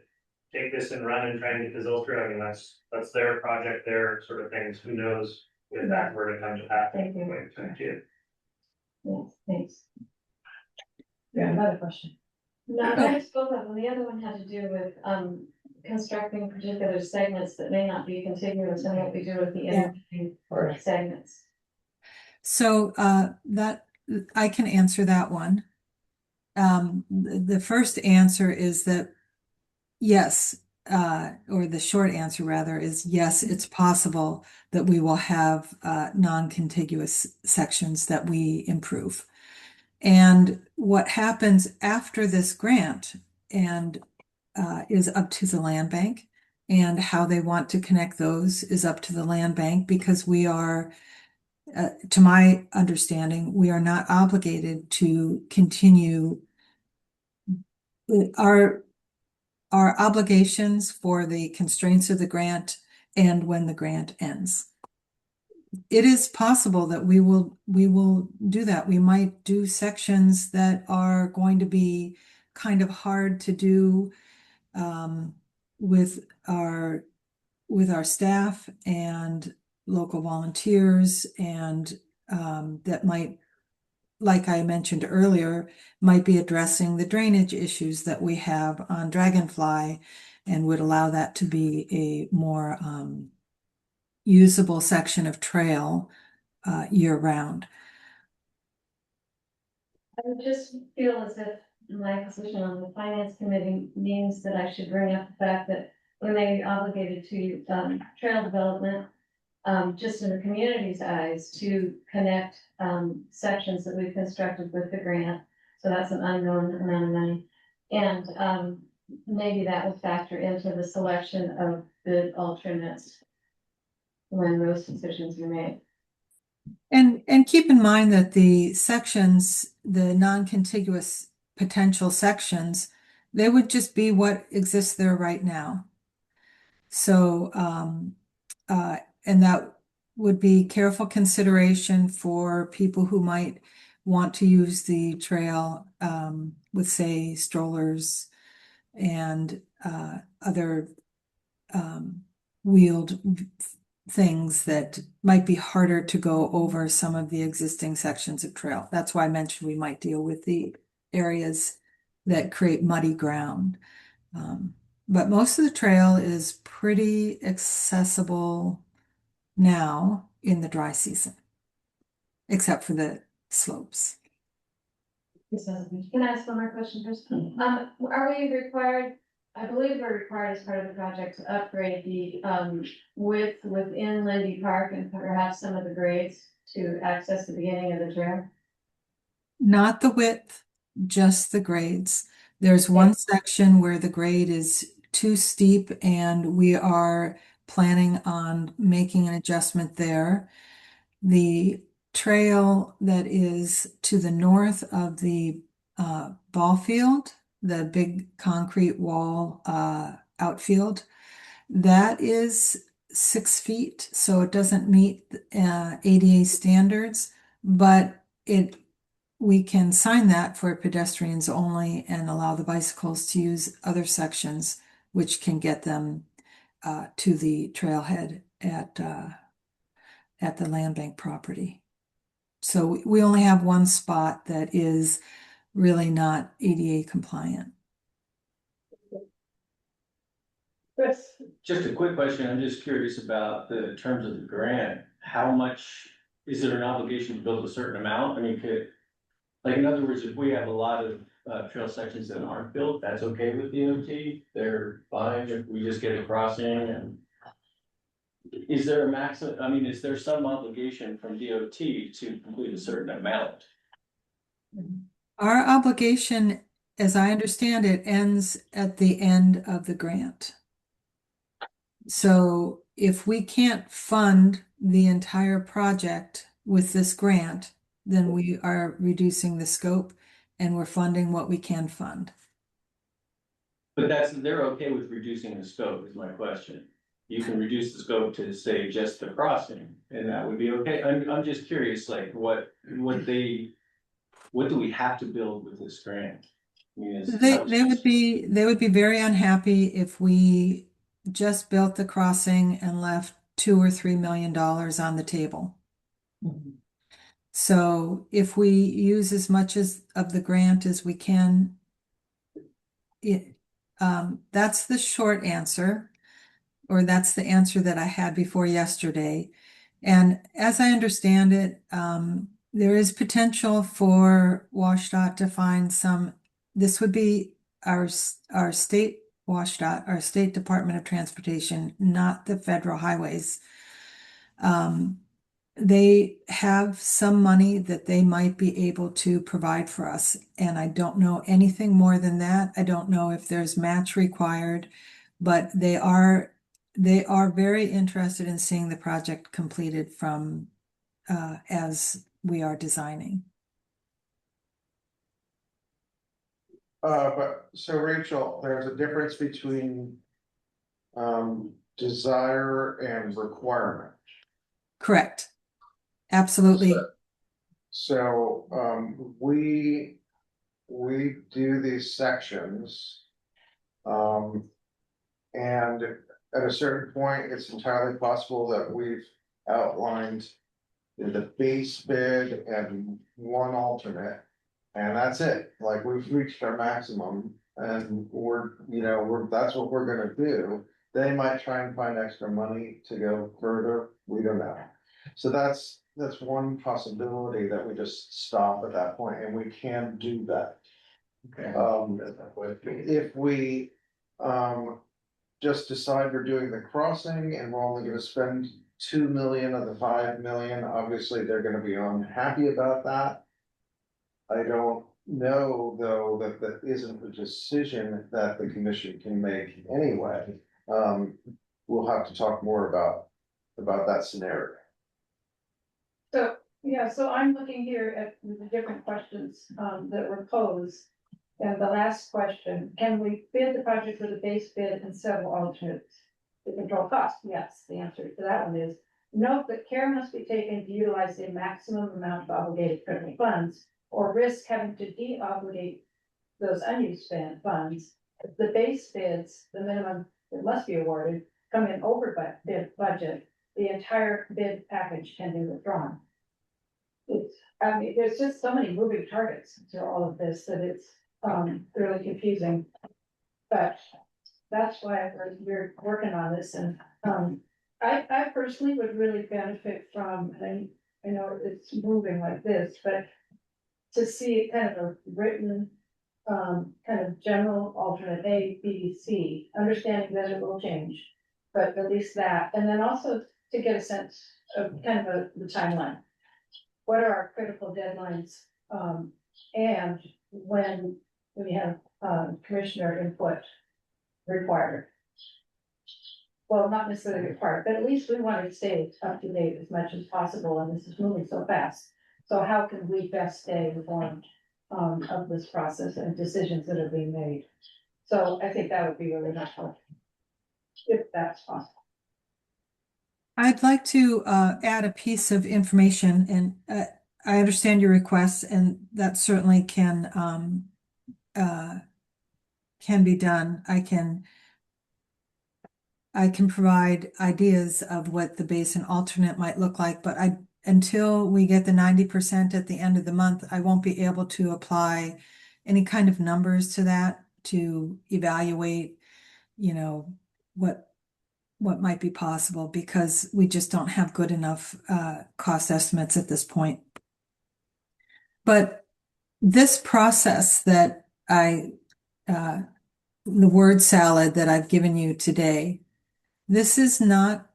take this and run and try and get the Zylstra, I mean, that's their project, their sort of things. Who knows if that were to come to pass? Thank you. Yeah. Yes, thanks. Yeah, another question. No, I just both of them. The other one had to do with, constructing particular segments that may not be contiguous and what we do with the intervening segments. So that I can answer that one. The first answer is that yes, or the short answer rather is yes, it's possible that we will have non-contiguous sections that we improve. And what happens after this grant and is up to the land bank, and how they want to connect those is up to the land bank, because we are, to my understanding, we are not obligated to continue our obligations for the constraints of the grant and when the grant ends. It is possible that we will do that. We might do sections that are going to be kind of hard to do with our staff and local volunteers, and that might, like I mentioned earlier, might be addressing the drainage issues that we have on Dragonfly, and would allow that to be a more usable section of trail year round. I would just feel as if my position on the finance committee means that I should bring up the fact that we may be obligated to trail development, just in the community's eyes, to connect sections that we've constructed with the grant. So that's an unknown amount of money. And maybe that will factor into the selection of the alternates when those decisions are made. And keep in mind that the sections, the non-contiguous potential sections, they would just be what exists there right now. So, and that would be careful consideration for people who might want to use the trail with, say, strollers and other wheeled things that might be harder to go over some of the existing sections of trail. That's why I mentioned we might deal with the areas that create muddy ground. But most of the trail is pretty accessible now in the dry season, except for the slopes. Can I ask one more question first? Are we required, I believe we're required as part of the project to upgrade the width within Lindy Park and perhaps some of the grades to access the beginning of the trail? Not the width, just the grades. There's one section where the grade is too steep, and we are planning on making an adjustment there. The trail that is to the north of the ball field, the big concrete wall outfield, that is 6 feet, so it doesn't meet ADA standards, but we can sign that for pedestrians only and allow the bicycles to use other sections, which can get them to the trailhead at the land bank property. So we only have one spot that is really not ADA compliant. Chris? Just a quick question, I'm just curious about the terms of the grant. How much, is there an obligation to build a certain amount? I mean, like, in other words, if we have a lot of trail sections that aren't built, that's okay with DOT? They're fine if we just get a crossing and is there a maximum, I mean, is there some obligation from DOT to complete a certain amount? Our obligation, as I understand it, ends at the end of the grant. So if we can't fund the entire project with this grant, then we are reducing the scope and we're funding what we can fund. But they're okay with reducing the scope is my question. You can reduce the scope to say just the crossing and that would be okay. I'm just curious, like what do we have to build with this grant? I mean, They would be very unhappy if we just built the crossing and left $2 or $3 million on the table. So if we use as much of the grant as we can, that's the short answer, or that's the answer that I had before yesterday. And as I understand it, there is potential for WashDOT to find this would be our state WashDOT, our state Department of Transportation, not the federal highways. They have some money that they might be able to provide for us. And I don't know anything more than that. I don't know if there's match required, but they are very interested in seeing the project completed from as we are designing. But so Rachel, there's a difference between desire and requirement. Correct. Absolutely. So we do these sections. And at a certain point, it's entirely possible that we've outlined the base bid and one alternate. And that's it, like we've reached our maximum and that's what we're gonna do. They might try and find extra money to go further, we don't know. So that's one possibility, that we just stop at that point and we can do that. Okay. If we just decide we're doing the crossing and we're only gonna spend 2 million of the 5 million, obviously they're gonna be unhappy about that. I don't know, though, that isn't a decision that the commission can make anyway. We'll have to talk more about that scenario. So, yeah, so I'm looking here at the different questions that were posed. And the last question, can we bid the project with a base bid and several alternates to control cost? Yes, the answer to that one is note that care must be taken to utilize the maximum amount of obligated federal funds or risk having to de-obligate those unused funds. If the base bids, the minimum that must be awarded, come in over bid budget, the entire bid package can be withdrawn. I mean, there's just so many moving targets to all of this that it's really confusing. But that's why we're working on this, and I personally would really benefit from, and I know it's moving like this, but to see kind of a written kind of general alternate A, B, C, understanding that it will change, but at least that, and then also to get a sense of kind of the timeline. What are our critical deadlines, and when we have commissioner input required? Well, not necessarily required, but at least we want to stay up to date as much as possible, and this is moving so fast. So how can we best stay informed of this process and decisions that are being made? So I think that would be really helpful, if that's possible. I'd like to add a piece of information, and I understand your requests, and that certainly can be done. I can provide ideas of what the base and alternate might look like, but until we get the 90% at the end of the month, I won't be able to apply any kind of numbers to that to evaluate, what might be possible, because we just don't have good enough cost estimates at this point. But this process that the word salad that I've given you today, this is not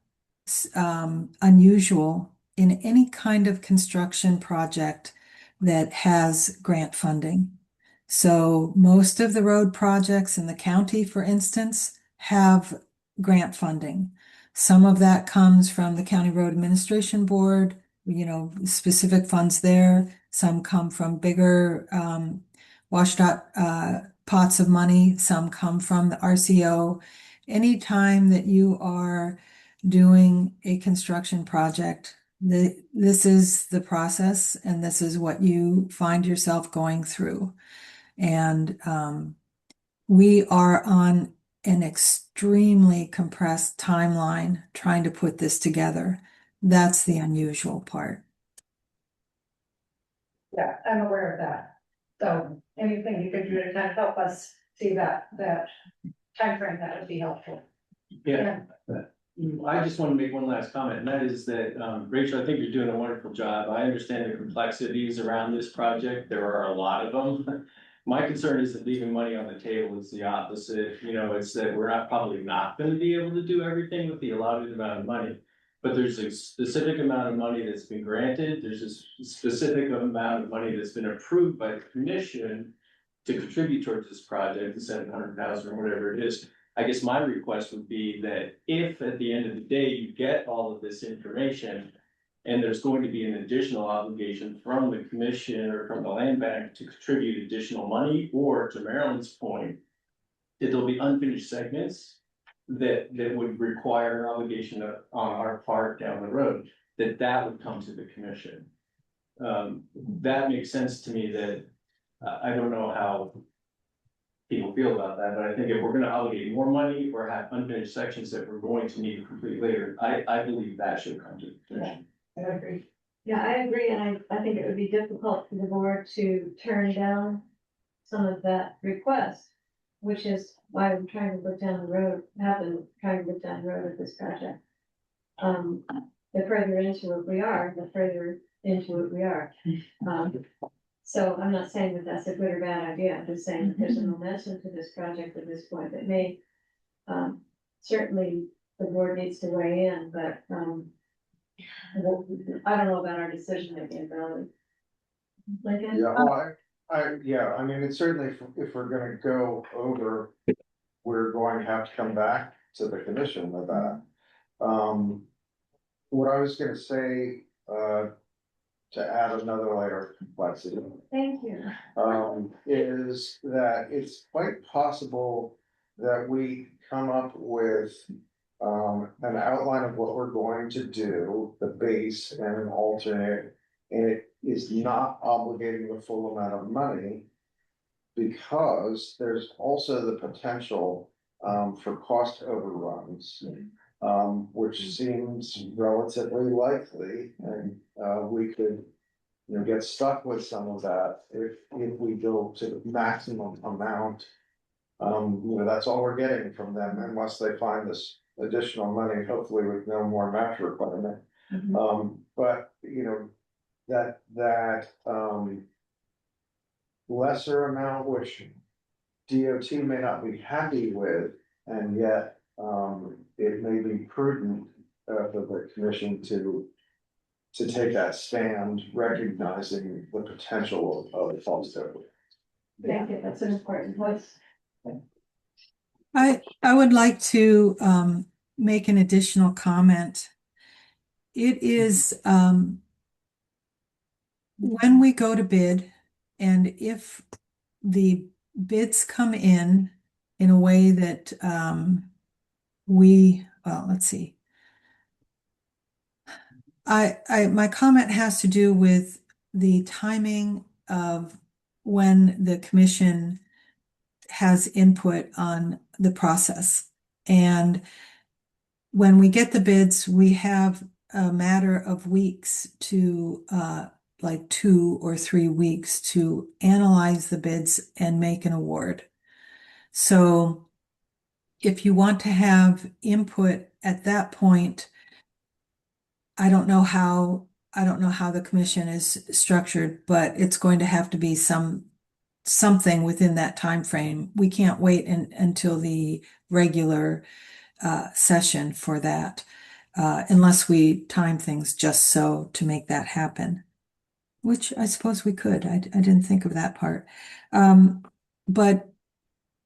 unusual in any kind of construction project that has grant funding. So most of the road projects in the county, for instance, have grant funding. Some of that comes from the County Road Administration Board, specific funds there. Some come from bigger WSDOT pots of money. Some come from the RCO. Anytime that you are doing a construction project, this is the process, and this is what you find yourself going through. And we are on an extremely compressed timeline trying to put this together. That's the unusual part. Yeah, I'm aware of that. So anything you could do to kind of help us see that timeframe, that would be helpful. Yeah. I just want to make one last comment, and that is that, Rachel, I think you're doing a wonderful job. I understand the complexities around this project. There are a lot of them. My concern is that leaving money on the table is the opposite. It's that we're probably not going to be able to do everything with the allotted amount of money. But there's a specific amount of money that's been granted. There's a specific amount of money that's been approved by the commission to contribute towards this project, the 700,000 or whatever it is. I guess my request would be that if at the end of the day you get all of this information and there's going to be an additional obligation from the commission or from the land bank to contribute additional money, or to Marilyn's point, that there'll be unfinished segments that would require an obligation on our part down the road, that would come to the commission. That makes sense to me. That I don't know how people feel about that, but I think if we're going to obligate more money or have unfinished sections that we're going to need to complete later, I believe that should come to the commission. I agree. Yeah, I agree, and I think it would be difficult for the board to turn down some of that request, which is why I'm trying to look down the road, trying to look down the road at this project. The further into it we are, the further into it we are. So I'm not saying that that's a good or bad idea. I'm just saying that there's a momentum to this project at this point that may, certainly the board needs to weigh in, but, I don't know about our decision making ability. Lincoln? Yeah, well, I mean, it's certainly, if we're gonna go over, we're going to have to come back to the commission with that. What I was gonna say, to add another layer of complexity. Thank you. Is that it's quite possible that we come up with an outline of what we're going to do, the base and an alternate, and it is not obligating the full amount of money, because there's also the potential for cost overruns, which seems relatively likely, and we could, get stuck with some of that if we go to the maximum amount. That's all we're getting from them, unless they find this additional money, hopefully with no more match requirement. But that lesser amount, which DOT may not be happy with, and yet it may be prudent for the commission to take that stand, recognizing the potential of false overruns. Thank you, that's an important voice. I would like to make an additional comment. It is when we go to bid, and if the bids come in a way that let's see. My comment has to do with the timing of when the commission has input on the process. And when we get the bids, we have a matter of weeks to, like 2 or 3 weeks to analyze the bids and make an award. So if you want to have input at that point, I don't know how the commission is structured, but it's going to have to be something within that time frame. We can't wait until the regular session for that, unless we time things just so to make that happen, which I suppose we could. I didn't think of that part. But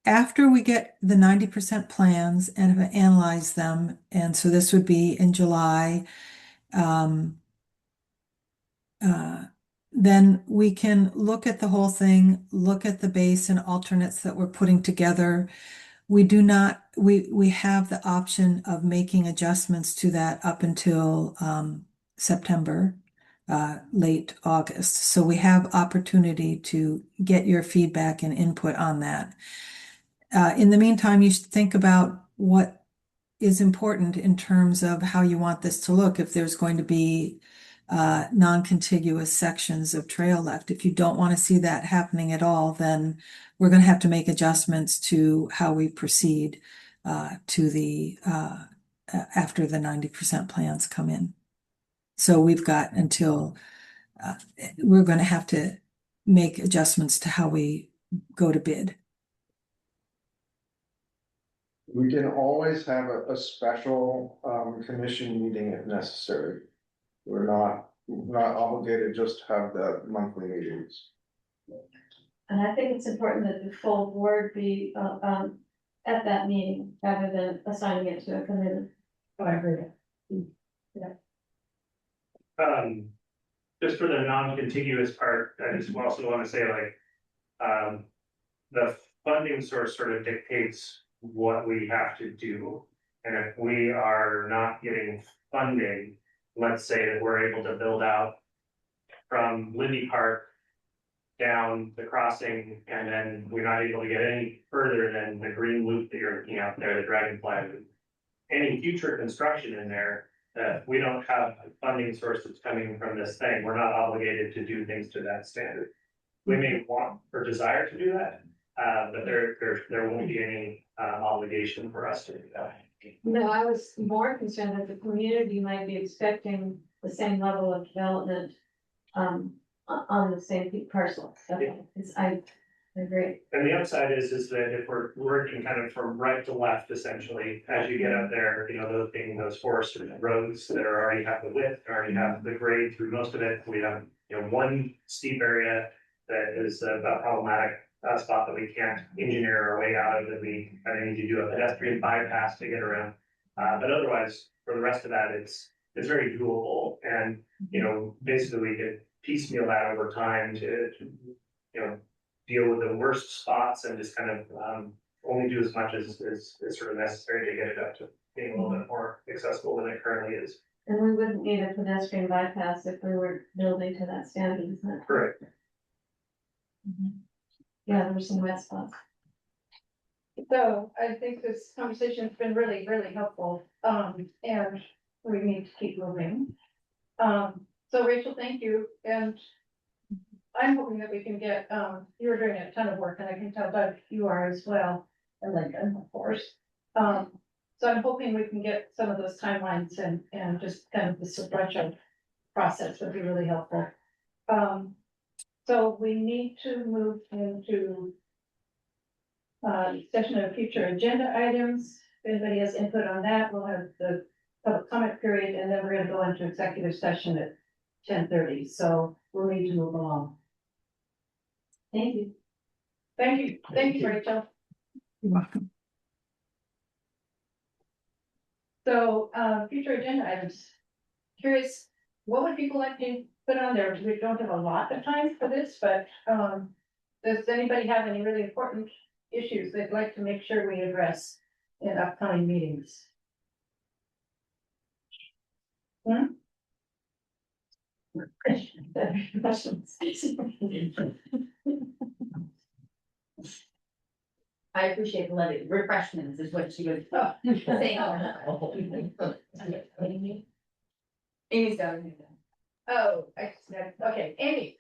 after we get the 90% plans and have analyzed them, and so this would be in July, then we can look at the whole thing, look at the base and alternates that we're putting together. We have the option of making adjustments to that up until September, late August. So we have opportunity to get your feedback and input on that. In the meantime, you should think about what is important in terms of how you want this to look. If there's going to be non-contiguous sections of trail left. If you don't want to see that happening at all, then we're going to have to make adjustments to how we proceed to the after the 90% plans come in. So we've got until we're going to have to make adjustments to how we go to bid. We can always have a special commission meeting if necessary. We're not obligated just to have the monthly meetings. And I think it's important that the full board be at that meeting rather than assigning it to a committee. Oh, I agree. Just for the non-contiguous part, I just also want to say the funding source sort of dictates what we have to do. And if we are not getting funding, let's say that we're able to build out from Lindy Park down the crossing, and then we're not able to get any further than the green loop that you're looking out there, the Dragonfly. Any future construction in there, we don't have a funding source that's coming from this thing. We're not obligated to do things to that standard. We may want or desire to do that, but there won't be any obligation for us to do that. No, I was more concerned that the community might be expecting the same level of development on the same parcel. I agree. And the upside is that if we're working kind of from right to left, essentially, as you get up there, those being those forested roads that are already have the width, already have the grade through most of it. We have, one steep area that is a problematic spot that we can't engineer our way out of, that we need to do a pedestrian bypass to get around. But otherwise, for the rest of that, it's very doable. And, basically we could piecemeal that over time to deal with the worst spots and just kind of only do as much as sort of necessary to get it up to being a little bit more accessible than it currently is. And we wouldn't need a pedestrian bypass if we were building to that standard, isn't it? Correct. Yeah, there's some wet spots. So I think this conversation's been really, really helpful, and we need to keep moving. So Rachel, thank you, and I'm hoping that we can get, you're doing a ton of work, and I can tell Doug you are as well, and Lincoln, of course. So I'm hoping we can get some of those timelines and just kind of the sequential process would be really helpful. So we need to move into discussion of future agenda items. If anybody has input on that, we'll have the public comment period, and then we're going to go into executive session at 10:30. So we'll need to move along. Thank you. Thank you. Thank you, Rachel. You're welcome. So future agenda items. Curious, what would people like to put on there? We don't have a lot of time for this, but does anybody have any really important issues they'd like to make sure we address in upcoming meetings? I appreciate the levy. Refreshments is what she was saying. Amy's got it. Oh, okay, Amy.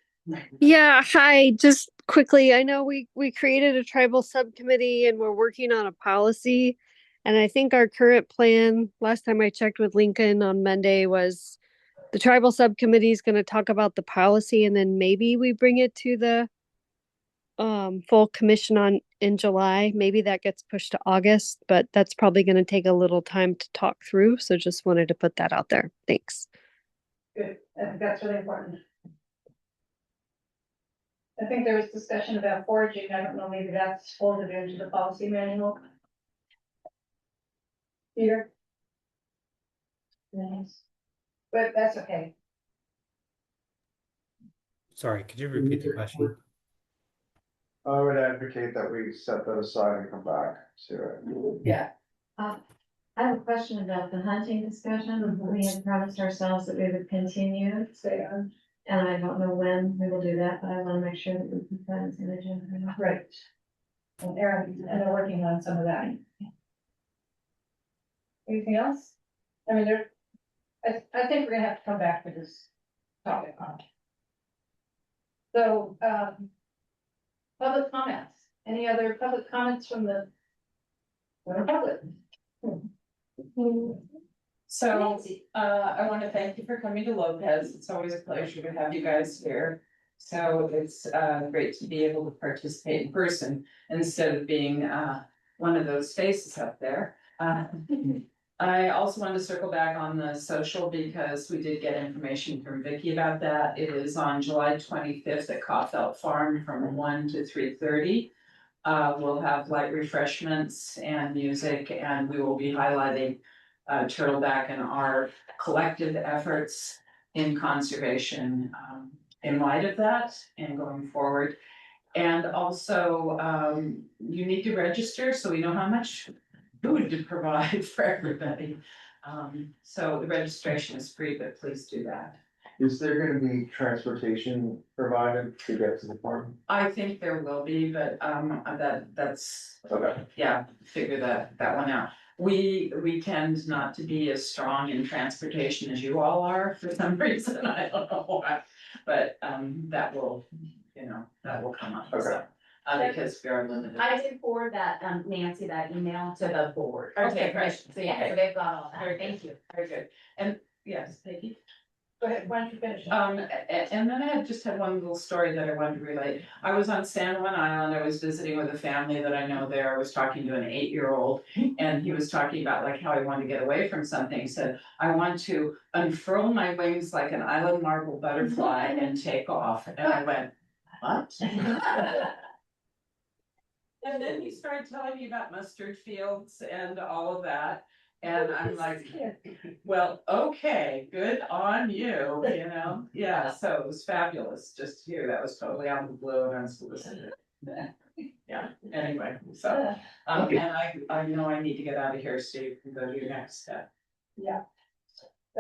Yeah, hi. Just quickly, I know we created a tribal subcommittee and we're working on a policy. And I think our current plan, last time I checked with Lincoln on Monday, was the tribal subcommittee is going to talk about the policy and then maybe we bring it to the full commission on in July. Maybe that gets pushed to August, but that's probably going to take a little time to talk through. So just wanted to put that out there. Thanks. Good, I think that's really important. I think there was discussion about foraging, I don't know, maybe that's folded into the policy manual. Peter? Nice. But that's okay. Sorry, could you repeat the question? I would advocate that we set that aside and come back to it. Yeah. I have a question about the hunting discussion. We had promised ourselves that we would continue. Say, And I don't know when we will do that, but I want to make sure that we can find an agenda. right. And Aaron, and they're working on some of that. Anything else? I mean, I think we're gonna have to come back to this topic on. So, public comments, any other public comments from the public? So, I want to thank you for coming to Lopez. It's always a pleasure to have you guys here. So it's, great to be able to participate in person instead of being, one of those faces up there. I also wanted to circle back on the social because we did get information from Vicky about that. It is on July 25th at Caulfield Farm from 1 to 3:30. We'll have light refreshments and music, and we will be highlighting turtleback and our collective efforts in conservation in light of that and going forward. And also, you need to register so we know how much food to provide for everybody. So the registration is free, but please do that. Is there gonna be transportation provided to get to the farm? I think there will be, but that's, Okay. yeah, figure that one out. We tend not to be as strong in transportation as you all are for some reason, I don't know why. But that will, that will come up, so, because we are limited. I did forward that, Nancy, that email to the board. Okay, great. So yeah, so they've got all that. Very good. Thank you. Very good. And yes, Peggy? Go ahead, why don't you finish? And then I just had one little story that I wanted to relate. I was on San Juan Island, I was visiting with a family that I know there, I was talking to an 8-year-old. And he was talking about like how he wanted to get away from something, he said, I want to unfurl my wings like an island marble butterfly and take off, and I went, what? And then he started telling me about mustard fields and all of that. And I'm like, well, okay, good on you, yeah, so it was fabulous just to hear, that was totally out of the blue and unsolicited. Yeah, anyway, so, and I know I need to get out of here, Steve, and go to your next step. Yeah.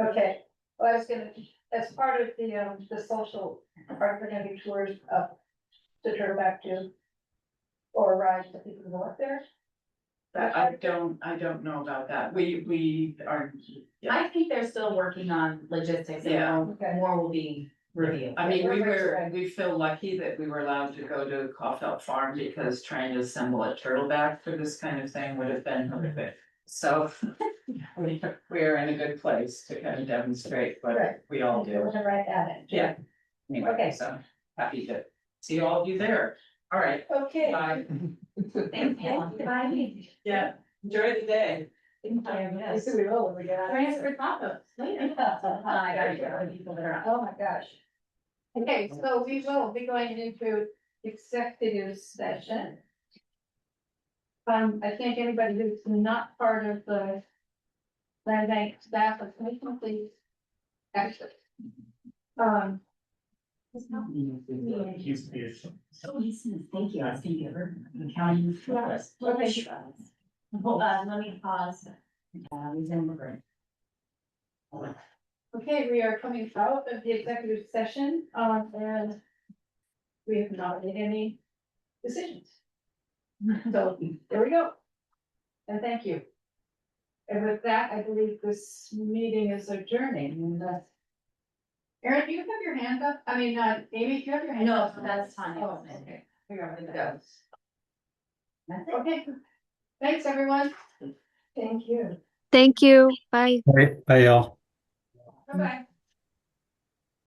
Okay, well, I was gonna, as part of the social, are there gonna be tours up to Turtleback too? Or rides that people go up there? That I don't know about that, we are. Yeah. I think they're still working on logistics and Yeah. more will be revealed. I mean, we feel lucky that we were allowed to go to Caulfield Farm because trying to assemble a turtleback for this kind of thing would have been horrific. So we're in a good place to kind of demonstrate what we all do. We're gonna write that in. Yeah. Anyway, Okay. so happy to see all of you there. All right. Okay. Bye. Thank you. Bye. Yeah, enjoy the day. Yes, we will when we get out. Transfer tacos. Oh my gosh. Okay, so we will be going into executive session. I think anybody who's not part of the land bank staff, please exit. So listen, thank you, I was gonna give her the county. Okay. Hold on, let me pause. Remember. Okay, we are coming out of the executive session, and we have not made any decisions. So there we go. And thank you. And with that, I believe this meeting is adjourning. And Erin, do you have your hand up? I mean, Amy, do you have your hand No, up? that's fine. Oh, okay. Figure out where that goes. Okay. Thanks, everyone. Thank you. Thank you. Bye. Bye, y'all. Bye-bye.